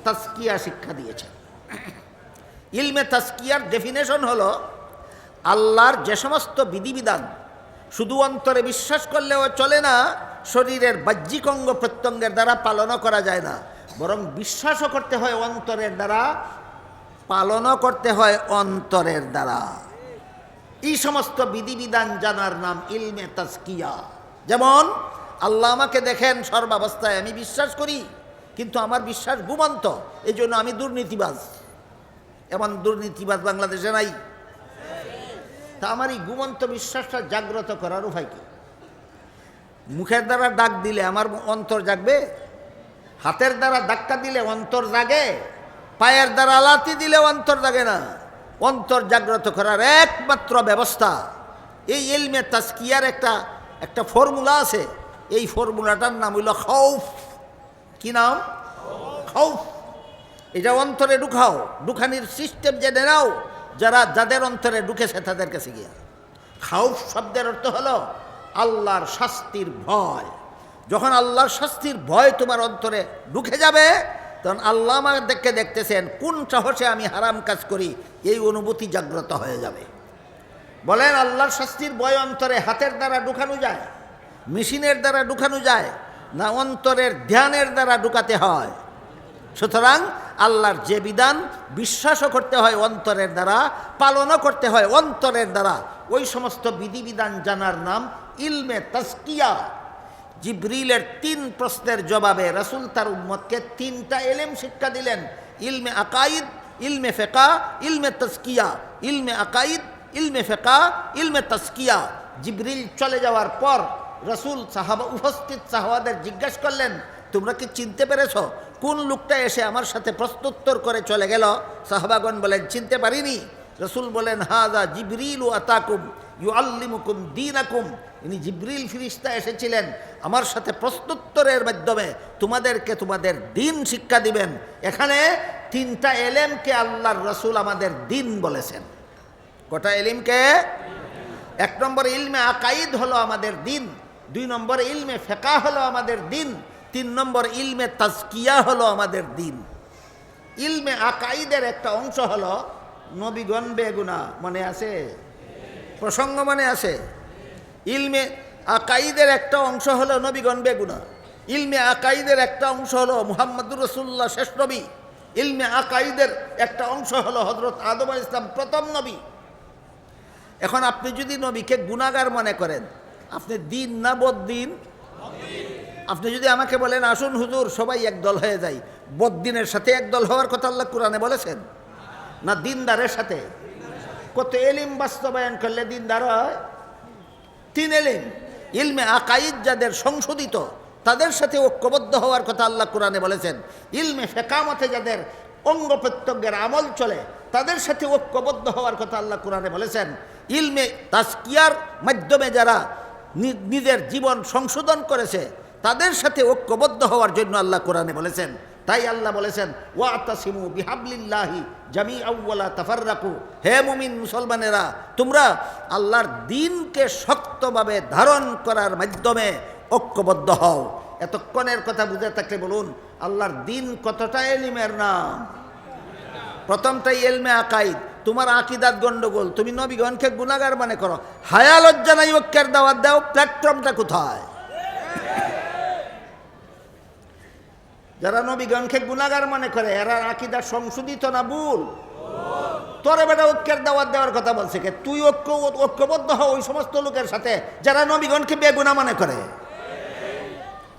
তাজকিয়া শিক্ষা দিয়েছেন। ইলমে তাজকিয়ার ডেফিনেশন হলো আল্লাহর যে সমস্ত বিধিবিধান শুধু অন্তরে বিশ্বাস করলেও চলে না, শরীরের বাহ্যিক অঙ্গ প্রত্যঙ্গের দ্বারা পালনও করা যায় না, বরং বিশ্বাসও করতে হয় অন্তরের দ্বারা, পালনও করতে হয় অন্তরের দ্বারা। এই সমস্ত বিধিবিধান জানার নাম ইলমে তাজকিয়া। যেমন আল্লাহ আমাকে দেখেন সর্বাবস্থায়, আমি বিশ্বাস করি, কিন্তু আমার বিশ্বাস ঘুমন্ত, এই জন্য আমি দুর্নীতিবাজ। এমন দুর্নীতিবাজ বাংলাদেশে নাই। তা আমার এই ঘুমন্ত বিশ্বাসটা জাগ্রত করার উপায় কি? মুখের দ্বারা ডাক দিলে আমার অন্তর জাগবে? হাতের দ্বারা ধাক্কা দিলে অন্তর জাগে? পায়ের দ্বারা লাথি দিলে অন্তর জাগে না। অন্তর জাগ্রত করার একমাত্র ব্যবস্থা এই ইলমে তাজকিয়ার একটা ফর্মুলা আছে। এই ফর্মুলাটার নাম হইল খাউফ। কি নাম? খাউফ। এটা অন্তরে ঢুকাও, ঢুকানির সিস্টেম জেনে নাও যাদের অন্তরে ঢুকেছে তাদের কাছে গিয়া। খাউফ শব্দের অর্থ হলো আল্লাহর শাস্তির ভয়। যখন আল্লাহর শাস্তির ভয় তোমার অন্তরে ঢুকে যাবে, তখন আল্লাহ আমাদেরকে দেখতেছেন, কোন সাহসে আমি হারাম কাজ করি, এই অনুভূতি জাগ্রত হয়ে যাবে। বলেন, আল্লাহর শাস্তির ভয় অন্তরে হাতের দ্বারা ঢুকানো যায়, মেশিনের দ্বারা ঢুকানো যায় না অন্তরের ধ্যানের দ্বারা ঢুকাতে হয়? সুতরাং আল্লাহর যে বিধান বিশ্বাসও করতে হয় অন্তরের দ্বারা, পালনও করতে হয় অন্তরের দ্বারা। ওই সমস্ত বিধিবিধান জানার নাম ইলমে তাজকিয়া। জিবরিলের 3 প্রশ্নের জবাবে রাসূল তার উম্মতকে 3টা ইলম শিক্ষা দিলেন: ইলমে আকাইদ, ইলমে ফিকহ, ইলমে তাজকিয়া। ইলমে আকাইদ, ইলমে ফিকহ, ইলমে তাজকিয়া। জিবরিল চলে যাওয়ার পর রাসূল উপস্থিত সাহাবাদের জিজ্ঞাসা করলেন, তোমরা কি চিনতে পেরেছ কোন লোকটা এসে আমার সাথে প্রশ্নোত্তর করে চলে গেল? সাহাবাগণ বলেন, চিনতে পারিনি। রাসূল বলেন, হাযা জিবরিলু আতাকুম ইউআল্লিমুকুম দীনাকুম। ইনি জিবরিল ফেরেশতা এসেছিলেন আমার সাথে প্রশ্নোত্তরের মাধ্যমে তোমাদেরকে তোমাদের দ্বীন শিক্ষা দিবেন। এখানে 3টা ইলমকে আল্লাহর রাসূল আমাদের দ্বীন বলেছেন। কটা ইলমকে? 1 নম্বর ইলমে আকাইদ হলো আমাদের দ্বীন, 2 নম্বর ইলমে ফিকহ হলো আমাদের দ্বীন, 3 নম্বর ইলমে তাজকিয়া হলো আমাদের দ্বীন। ইলমে আকাইদের একটা অংশ হলো নবীগণ বেগুনাহ। মনে আছে? প্রসঙ্গ মনে আছে? ইলমে আকাইদের একটা অংশ হলো নবীগণ বেগুনাহ। ইলমে আকাইদের একটা অংশ হলো মুহাম্মদুর রাসূলুল্লাহ শেষ নবী। ইলমে আকাইদের একটা অংশ হলো হযরত আদম আলাইহিস সালাম প্রথম নবী। এখন আপনি যদি নবীকে গুনাহগার মনে করেন, আপনি দিন না বদ্দিন? আপনি যদি আমাকে বলেন আসুন হুজুর সবাই একদল হয়ে যাই, বদ্দিনের সাথে একদল হওয়ার কথা আল্লাহ কোরআনে বলেছেন না দিনদারের সাথে? কত এলিম বাস্তবায়ন করলে দিনদার হয়? 3 এলিম। ইলমে আকাইদ যাদের সংশোধিত তাদের সাথে ঐক্যবদ্ধ হওয়ার কথা আল্লাহ কোরআনে বলেছেন। ইলমে ফেকামতে যাদের অঙ্গ প্রত্যঙ্গের আমল চলে তাদের সাথে ঐক্যবদ্ধ হওয়ার কথা আল্লাহ কোরআনে বলেছেন। ইলমে তাজকিয়ার মাধ্যমে যারা নিজের জীবন সংশোধন করেছে তাদের সাথে ঐক্যবদ্ধ হওয়ার জন্য আল্লাহ কোরআনে বলেছেন। তাই আল্লাহ বলেছেন ওয়াতাসিমু বিহাবলিল্লাহি জামিআন ওয়ালা তাফাররাকু, হে মুমিন মুসলমানেরা তোমরা আল্লাহর দ্বীনকে শক্তভাবে ধারণ করার মাধ্যমে ঐক্যবদ্ধ হও। এতক্ষণের কথা বুঝে থাকলে বলুন আল্লাহর দ্বীন কতটা এলিমের নাম? প্রথমটাই ইলমে আকাইদ। তোমার আকিদাত গন্ডগোল, তুমি নবীগণকে গুনাহগার মনে করো, হায়া লজ্জা নাই ঐক্যের দাওয়াত দাও, প্ল্যাটফর্মটা কোথায়? যারা নবীগণকে গুনাহগার মনে করে এরা আকিদা সংশোধিত না ভুল? তোরে বেটা ঐক্যের দাওয়াত দেওয়ার কথা বলছে কে? তুই ঐক্যবদ্ধ হও ওই সমস্ত লোকের সাথে যারা নবীগণকে বেগুনাহ মনে করে।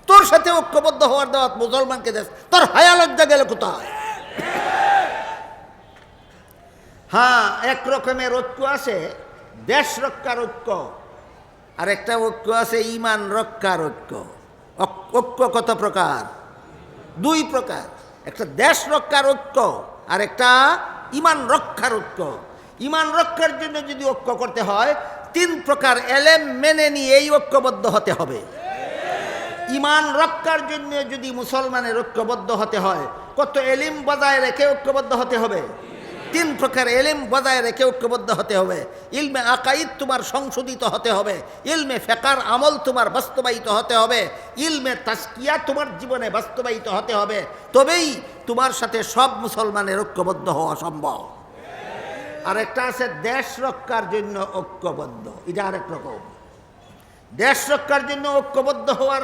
তোর সাথে ঐক্যবদ্ধ হওয়ার দাওয়াত মুসলমানকে দেশ, তোর হায়া লজ্জা গেল কোথায়? হ্যাঁ, এক রকমের ঐক্য আছে দেশ রক্ষার ঐক্য, আর একটা ঐক্য আছে ঈমান রক্ষার ঐক্য। ঐক্য কত প্রকার? 2 প্রকার। একটা দেশ রক্ষার ঐক্য আর একটা ঈমান রক্ষার ঐক্য। ঈমান রক্ষার জন্য যদি ঐক্য করতে হয় 3 প্রকার এলেম মেনে নিয়ে এই ঐক্যবদ্ধ হতে হবে। ঈমান রক্ষার জন্য যদি মুসলমানের ঐক্যবদ্ধ হতে হয় কত এলিম বজায় রেখে ঐক্যবদ্ধ হতে হবে? 3 প্রকার এলিম বজায় রেখে ঐক্যবদ্ধ হতে হবে। ইলমে আকাইদ তোমার সংশোধিত হতে হবে, ইলমে ফিকর আমল তোমার বাস্তবায়িত হতে হবে, ইলমে তাজকিয়া তোমার জীবনে বাস্তবায়িত হতে হবে, তবেই তোমার সাথে সব মুসলমানের ঐক্যবদ্ধ হওয়া সম্ভব। আর একটা আছে দেশ রক্ষার জন্য ঐক্যবদ্ধ, এটা আরেক রকম। দেশ রক্ষার জন্য ঐক্যবদ্ধ হওয়ার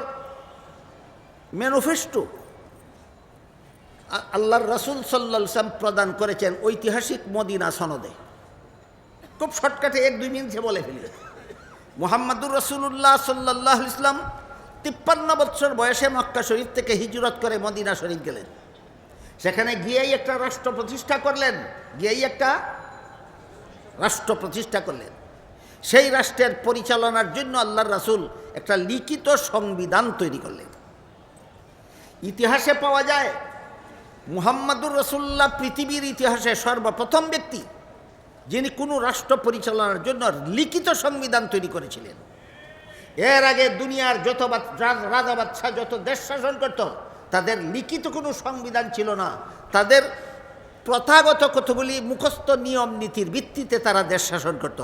ম্যানিফেস্টো আল্লাহর রাসূল সাল্লাল্লাহু আলাইহি ওয়াসাল্লাম প্রদান করেছেন ঐতিহাসিক মদিনা সনদে। খুব শর্টকাটে 1-2 মিনিটে বলে ফেলি। মুহাম্মাদুর রাসূলুল্লাহ সাল্লাল্লাহু আলাইহি ওয়াসাল্লাম 53 বছর বয়সে মক্কা শরীফ থেকে হিজরত করে মদিনা শরীফ গেলেন। সেখানে গিয়েই একটা রাষ্ট্র প্রতিষ্ঠা করলেন। সেই রাষ্ট্রের পরিচালনার জন্য আল্লাহর রাসূল একটা লিখিত সংবিধান তৈরি করলেন। ইতিহাসে পাওয়া যায় মুহাম্মাদুর রাসূলুল্লাহ পৃথিবীর ইতিহাসে সর্বপ্রথম ব্যক্তি যিনি কোনো রাষ্ট্র পরিচালনার জন্য লিখিত সংবিধান তৈরি করেছিলেন। এর আগে দুনিয়ার যত রাজা বাদশাহ যত দেশ শাসন করত তাদের লিখিত কোনো সংবিধান ছিল না। তাদের প্রথাগত কতগুলি মুখস্থ নিয়ম নীতির ভিত্তিতে তারা দেশ শাসন করত।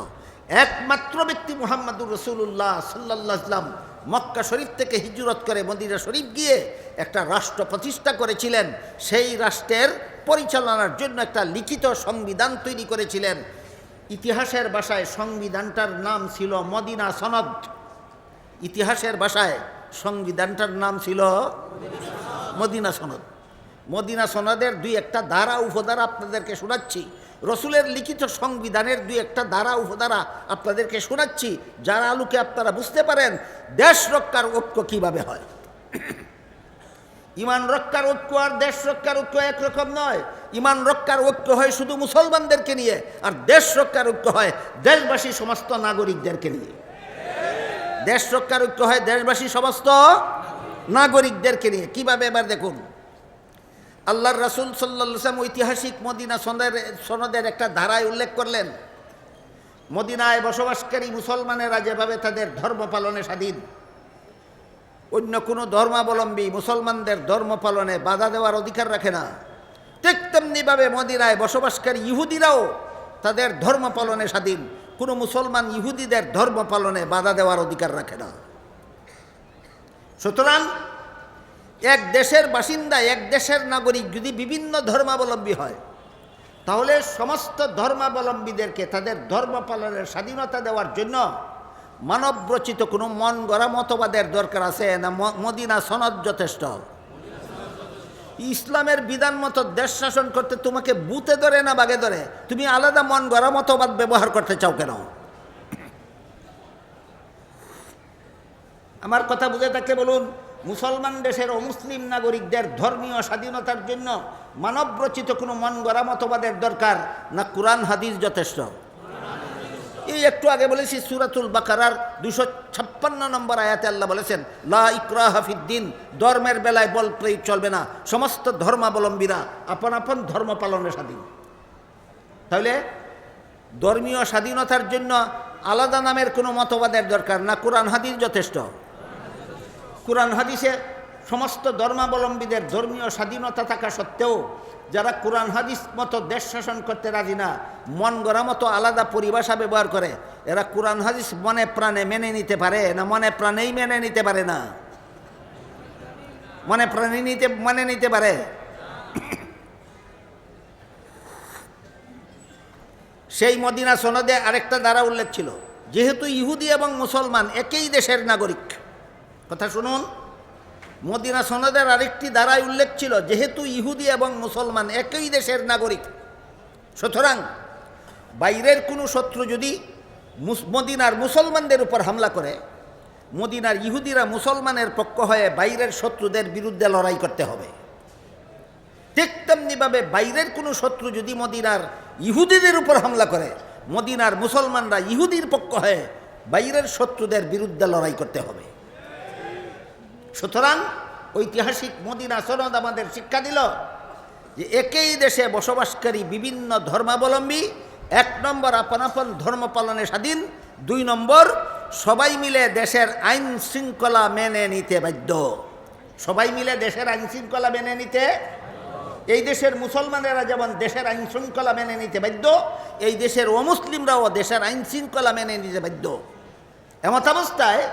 একমাত্র ব্যক্তি মুহাম্মাদুর রাসূলুল্লাহ সাল্লাল্লাহু আলাইহি ওয়াসাল্লাম মক্কা শরীফ থেকে হিজরত করে মদিনা শরীফ গিয়ে একটা রাষ্ট্র প্রতিষ্ঠা করেছিলেন। সেই রাষ্ট্রের পরিচালনার জন্য একটা লিখিত সংবিধান তৈরি করেছিলেন। ইতিহাসের ভাষায় সংবিধানটার নাম ছিল মদিনা সনদ। ইতিহাসের ভাষায় সংবিধানটার নাম ছিল মদিনা সনদ। মদিনা সনদের 2-1টা ধারা উপধারা আপনাদেরকে শোনাচ্ছি। রসুলের লিখিত সংবিধানের 2-1টা ধারা উপধারা আপনাদেরকে শোনাচ্ছি, যার আলোকে আপনারা বুঝতে পারেন দেশ রক্ষার ঐক্য কিভাবে হয়। ঈমান রক্ষার ঐক্য আর দেশ রক্ষার ঐক্য একরকম নয়। ঈমান রক্ষার ঐক্য হয় শুধু মুসলমানদেরকে নিয়ে, আর দেশ রক্ষার ঐক্য হয় দেশবাসী সমস্ত নাগরিকদেরকে নিয়ে। দেশ রক্ষার ঐক্য হয় দেশবাসী সমস্ত নাগরিকদেরকে নিয়ে। কিভাবে এবার দেখুন, আল্লাহর রাসূল সাল্লাল্লাহু আলাইহি ওয়াসাল্লাম ঐতিহাসিক মদিনা সনদের একটা ধারায় উল্লেখ করলেন, মদিনায় বসবাসকারী মুসলমানেরা যেভাবে তাদের ধর্ম পালনে স্বাধীন, অন্য কোনো ধর্মাবলম্বী মুসলমানদের ধর্ম পালনে বাধা দেওয়ার অধিকার রাখে না, ঠিক তেমনিভাবে মদিনায় বসবাসকারী ইহুদিরাও তাদের ধর্ম পালনে স্বাধীন, কোনো মুসলমান ইহুদিদের ধর্ম পালনে বাধা দেওয়ার অধিকার রাখে না। সুতরাং এক দেশের বাসিন্দা, এক দেশের নাগরিক যদি বিভিন্ন ধর্মাবলম্বী হয়, তাহলে সমস্ত ধর্মাবলম্বীদেরকে তাদের ধর্ম পালনের স্বাধীনতা দেওয়ার জন্য মানবরচিত কোনো মন গড়া মতবাদের দরকার আছে না মদিনা সনদ যথেষ্ট? ইসলামের বিধান মতো দেশ শাসন করতে তোমাকে বুতে ধরে না বাগে ধরে? তুমি আলাদা মন গড়া মতবাদ ব্যবহার করতে চাও কেন? আমার কথা বুঝে থাকলে বলুন, মুসলমান দেশের অমুসলিম নাগরিকদের ধর্মীয় স্বাধীনতার জন্য মানবরচিত কোনো মন গড়া মতবাদের দরকার না কুরআন হাদিস যথেষ্ট? এই একটু আগে বলেছি সূরাতুল বাকারার 256 নম্বর আয়াতে আল্লাহ বলেছেন, লা ইকরাহা ফিদ্দিন, ধর্মের বেলায় বল প্রয়োগ চলবে না, সমস্ত ধর্মাবলম্বীরা আপন আপন ধর্ম পালনে স্বাধীন। তাহলে ধর্মীয় স্বাধীনতার জন্য আলাদা নামের কোনো মতবাদের দরকার না কুরআন হাদিস যথেষ্ট? কুরআন হাদিসে সমস্ত ধর্মাবলম্বীদের ধর্মীয় স্বাধীনতা থাকা সত্ত্বেও যারা কুরআন হাদিস মতো দেশ শাসন করতে রাজি না, মন গড়া মতো আলাদা পরিভাষা ব্যবহার করে, এরা কুরআন হাদিস মনে প্রাণে মেনে নিতে পারে না মনে প্রাণেই মেনে নিতে পারে না? মনে প্রাণে মানে নিতে পারে। সেই মদিনা সনদে আরেকটা ধারা উল্লেখ ছিল, যেহেতু ইহুদি এবং মুসলমান একই দেশের নাগরিক। কথা শুনুন, মদিনা সনদের আরেকটি ধারায় উল্লেখ ছিল, যেহেতু ইহুদি এবং মুসলমান একই দেশের নাগরিক, সুতরাং বাইরের কোনো শত্রু যদি মদিনার মুসলমানদের উপর হামলা করে, মদিনার ইহুদিরা মুসলমানের পক্ষ হয়ে বাইরের শত্রুদের বিরুদ্ধে লড়াই করতে হবে। ঠিক তেমনিভাবে বাইরের কোনো শত্রু যদি মদিনার ইহুদিদের উপর হামলা করে, মদিনার মুসলমানরা ইহুদির পক্ষ হয়ে বাইরের শত্রুদের বিরুদ্ধে লড়াই করতে হবে। সুতরাং ঐতিহাসিক মদিনা সনদ আমাদের শিক্ষা দিল যে একই দেশে বসবাসকারী বিভিন্ন ধর্মাবলম্বী 1 নম্বর আপন আপন ধর্ম পালনে স্বাধীন, 2 নম্বর সবাই মিলে দেশের আইন শৃঙ্খলা মেনে নিতে বাধ্য। সবাই মিলে দেশের আইন শৃঙ্খলা মেনে নিতে, এই দেশের মুসলমানেরা যেমন দেশের আইন শৃঙ্খলা মেনে নিতে বাধ্য, এই দেশের অমুসলিমরাও দেশের আইন শৃঙ্খলা মেনে নিতে বাধ্য। এমত অবস্থায়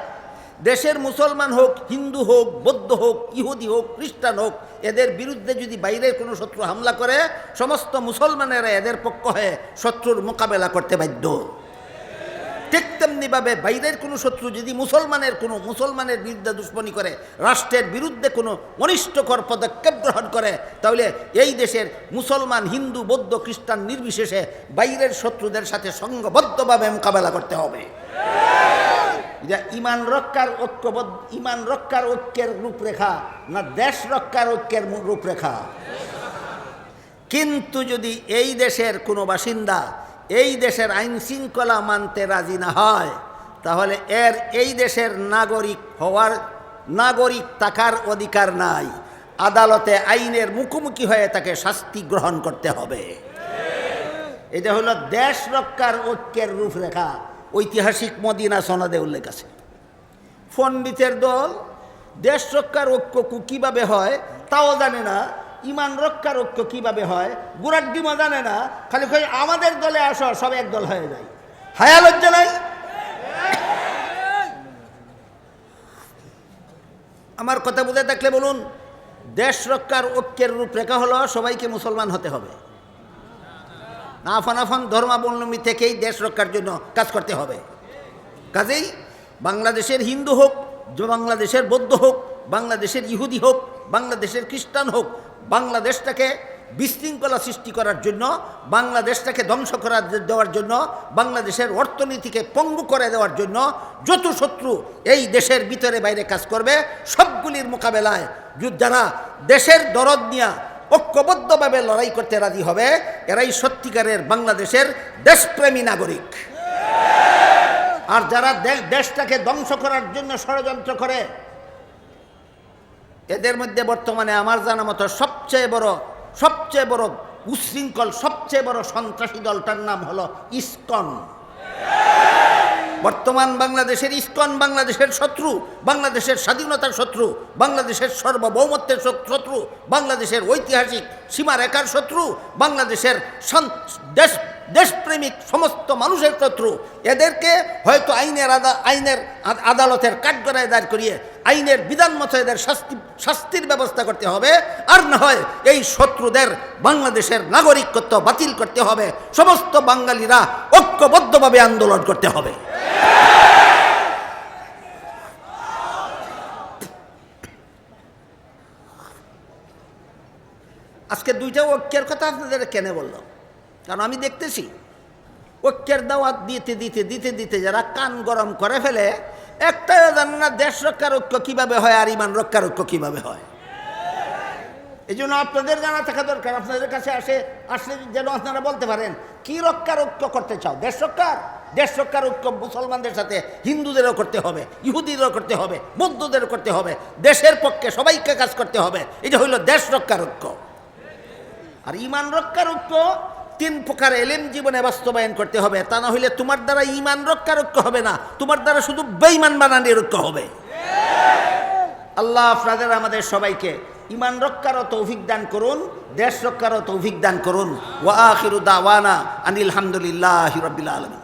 দেশের মুসলমান হোক, হিন্দু হোক, বৌদ্ধ হোক, ইহুদি হোক, খ্রিস্টান হোক, এদের বিরুদ্ধে যদি বাইরের কোনো শত্রু হামলা করে, সমস্ত মুসলমানেরা এদের পক্ষ হয়ে শত্রুর মোকাবেলা করতে বাধ্য। ঠিক তেমনিভাবে বাইরের কোনো শত্রু যদি মুসলমানের বিরুদ্ধে দুশ্মনী করে, রাষ্ট্রের বিরুদ্ধে কোনো অনিষ্টকর পদক্ষেপ গ্রহণ করে, তাহলে এই দেশের মুসলমান, হিন্দু, বৌদ্ধ, খ্রিস্টান নির্বিশেষে বাইরের শত্রুদের সাথে সংঘবদ্ধভাবে মোকাবেলা করতে হবে। ইমান রক্ষার ঐক্যের রূপরেখা না দেশ রক্ষার ঐক্যের রূপরেখা? কিন্তু যদি এই দেশের কোনো বাসিন্দা এই দেশের আইন শৃঙ্খলা মানতে রাজি না হয়, তাহলে এই দেশের নাগরিক থাকার অধিকার নাই। আদালতে আইনের মুখোমুখি হয়ে তাকে শাস্তি গ্রহণ করতে হবে। এটা হলো দেশ রক্ষার ঐক্যের রূপরেখা, ঐতিহাসিক মদিনা সনদে উল্লেখ আছে। পণ্ডিতের দল দেশ রক্ষার ঐক্য কিভাবে হয় তাও জানে না, ইমান রক্ষার ঐক্য কিভাবে হয় গুড়ার ডিমা জানে না, খালি আমাদের দলে আসো, সব এক দল হয়ে যায়। হায়া লজ্জা নাই? আমার কথা বুঝে থাকলে বলুন, দেশ রক্ষার ঐক্যের রূপরেখা হলো সবাইকে মুসলমান হতে হবে, আফান আফান ধর্মাবলম্বী থেকেই দেশ রক্ষার জন্য কাজ করতে হবে। কাজেই বাংলাদেশের হিন্দু হোক, বাংলাদেশের বৌদ্ধ হোক, বাংলাদেশের ইহুদি হোক, বাংলাদেশের খ্রিস্টান হোক, বাংলাদেশটাকে বিশৃঙ্খলা সৃষ্টি করার জন্য, বাংলাদেশটাকে ধ্বংস দেওয়ার জন্য, বাংলাদেশের অর্থনীতিকে পঙ্গু করে দেওয়ার জন্য যত শত্রু এই দেশের ভিতরে বাইরে কাজ করবে, সবগুলির মোকাবেলায় যারা দেশের দরদ নিয়ে ঐক্যবদ্ধভাবে লড়াই করতে রাজি হবে, এরাই সত্যিকারের বাংলাদেশের দেশপ্রেমী নাগরিক। আর যারা দেশটাকে ধ্বংস করার জন্য ষড়যন্ত্র করে, এদের মধ্যে বর্তমানে আমার জানা মতো সবচেয়ে বড় উচ্ছৃঙ্খল, সবচেয়ে বড় সন্ত্রাসী দলটার নাম হলো ইসকন। বর্তমান বাংলাদেশের ইসকন বাংলাদেশের শত্রু, বাংলাদেশের স্বাধীনতার শত্রু, বাংলাদেশের সার্বভৌমত্বের শত্রু, বাংলাদেশের ঐতিহাসিক সীমারেখার শত্রু, বাংলাদেশের দেশপ্রেমিক সমস্ত মানুষের শত্রু। এদেরকে হয়তো আইনের আদালতের কাঠগড়ায় দাঁড় করিয়ে আইনের বিধান মতো এদের শাস্তির ব্যবস্থা করতে হবে, আর না হয় এই শত্রুদের বাংলাদেশের নাগরিকত্ব বাতিল করতে হবে। সমস্ত বাঙালিরা ঐক্যবদ্ধভাবে আন্দোলন করতে হবে। আজকে দুইটা ঐক্যের কথা আপনাদের কেন বললাম, কারণ আমি দেখতেছি ঐক্যের দাওয়াত দিতে দিতে দিতে দিতে যারা কান গরম করে ফেলে, একটাই জানে না দেশ রক্ষার ঐক্য কীভাবে হয় আর ইমান রক্ষার ঐক্য কীভাবে হয়। এই জন্য আপনাদের জানা থাকা দরকার, আপনাদের কাছে আসলে যেন আপনারা বলতে পারেন কি রক্ষার ঐক্য করতে চাও। দেশ রক্ষার ঐক্য মুসলমানদের সাথে হিন্দুদেরও করতে হবে, ইহুদিদেরও করতে হবে, বৌদ্ধদেরও করতে হবে, দেশের পক্ষে সবাইকে কাজ করতে হবে। এটা হইল দেশ রক্ষার ঐক্য। আর ইমান রক্ষার ঐক্য 3 প্রকার এলেম জীবনে বাস্তবায়ন করতে হবে, তা না হইলে তোমার দ্বারা ইমান রক্ষার ঐক্য হবে না, তোমার দ্বারা শুধু বেঈমান বানানোর ঐক্য হবে। আল্লাহ আপনাদের আমাদের সবাইকে ইমান রক্ষারও তৌফিক দান করুন, দেশ রক্ষারও তৌফিক দান করুন। ওয়া আখিরু দাওয়ানা আনিল হামদুলিল্লাহি রাব্বিল আলামিন।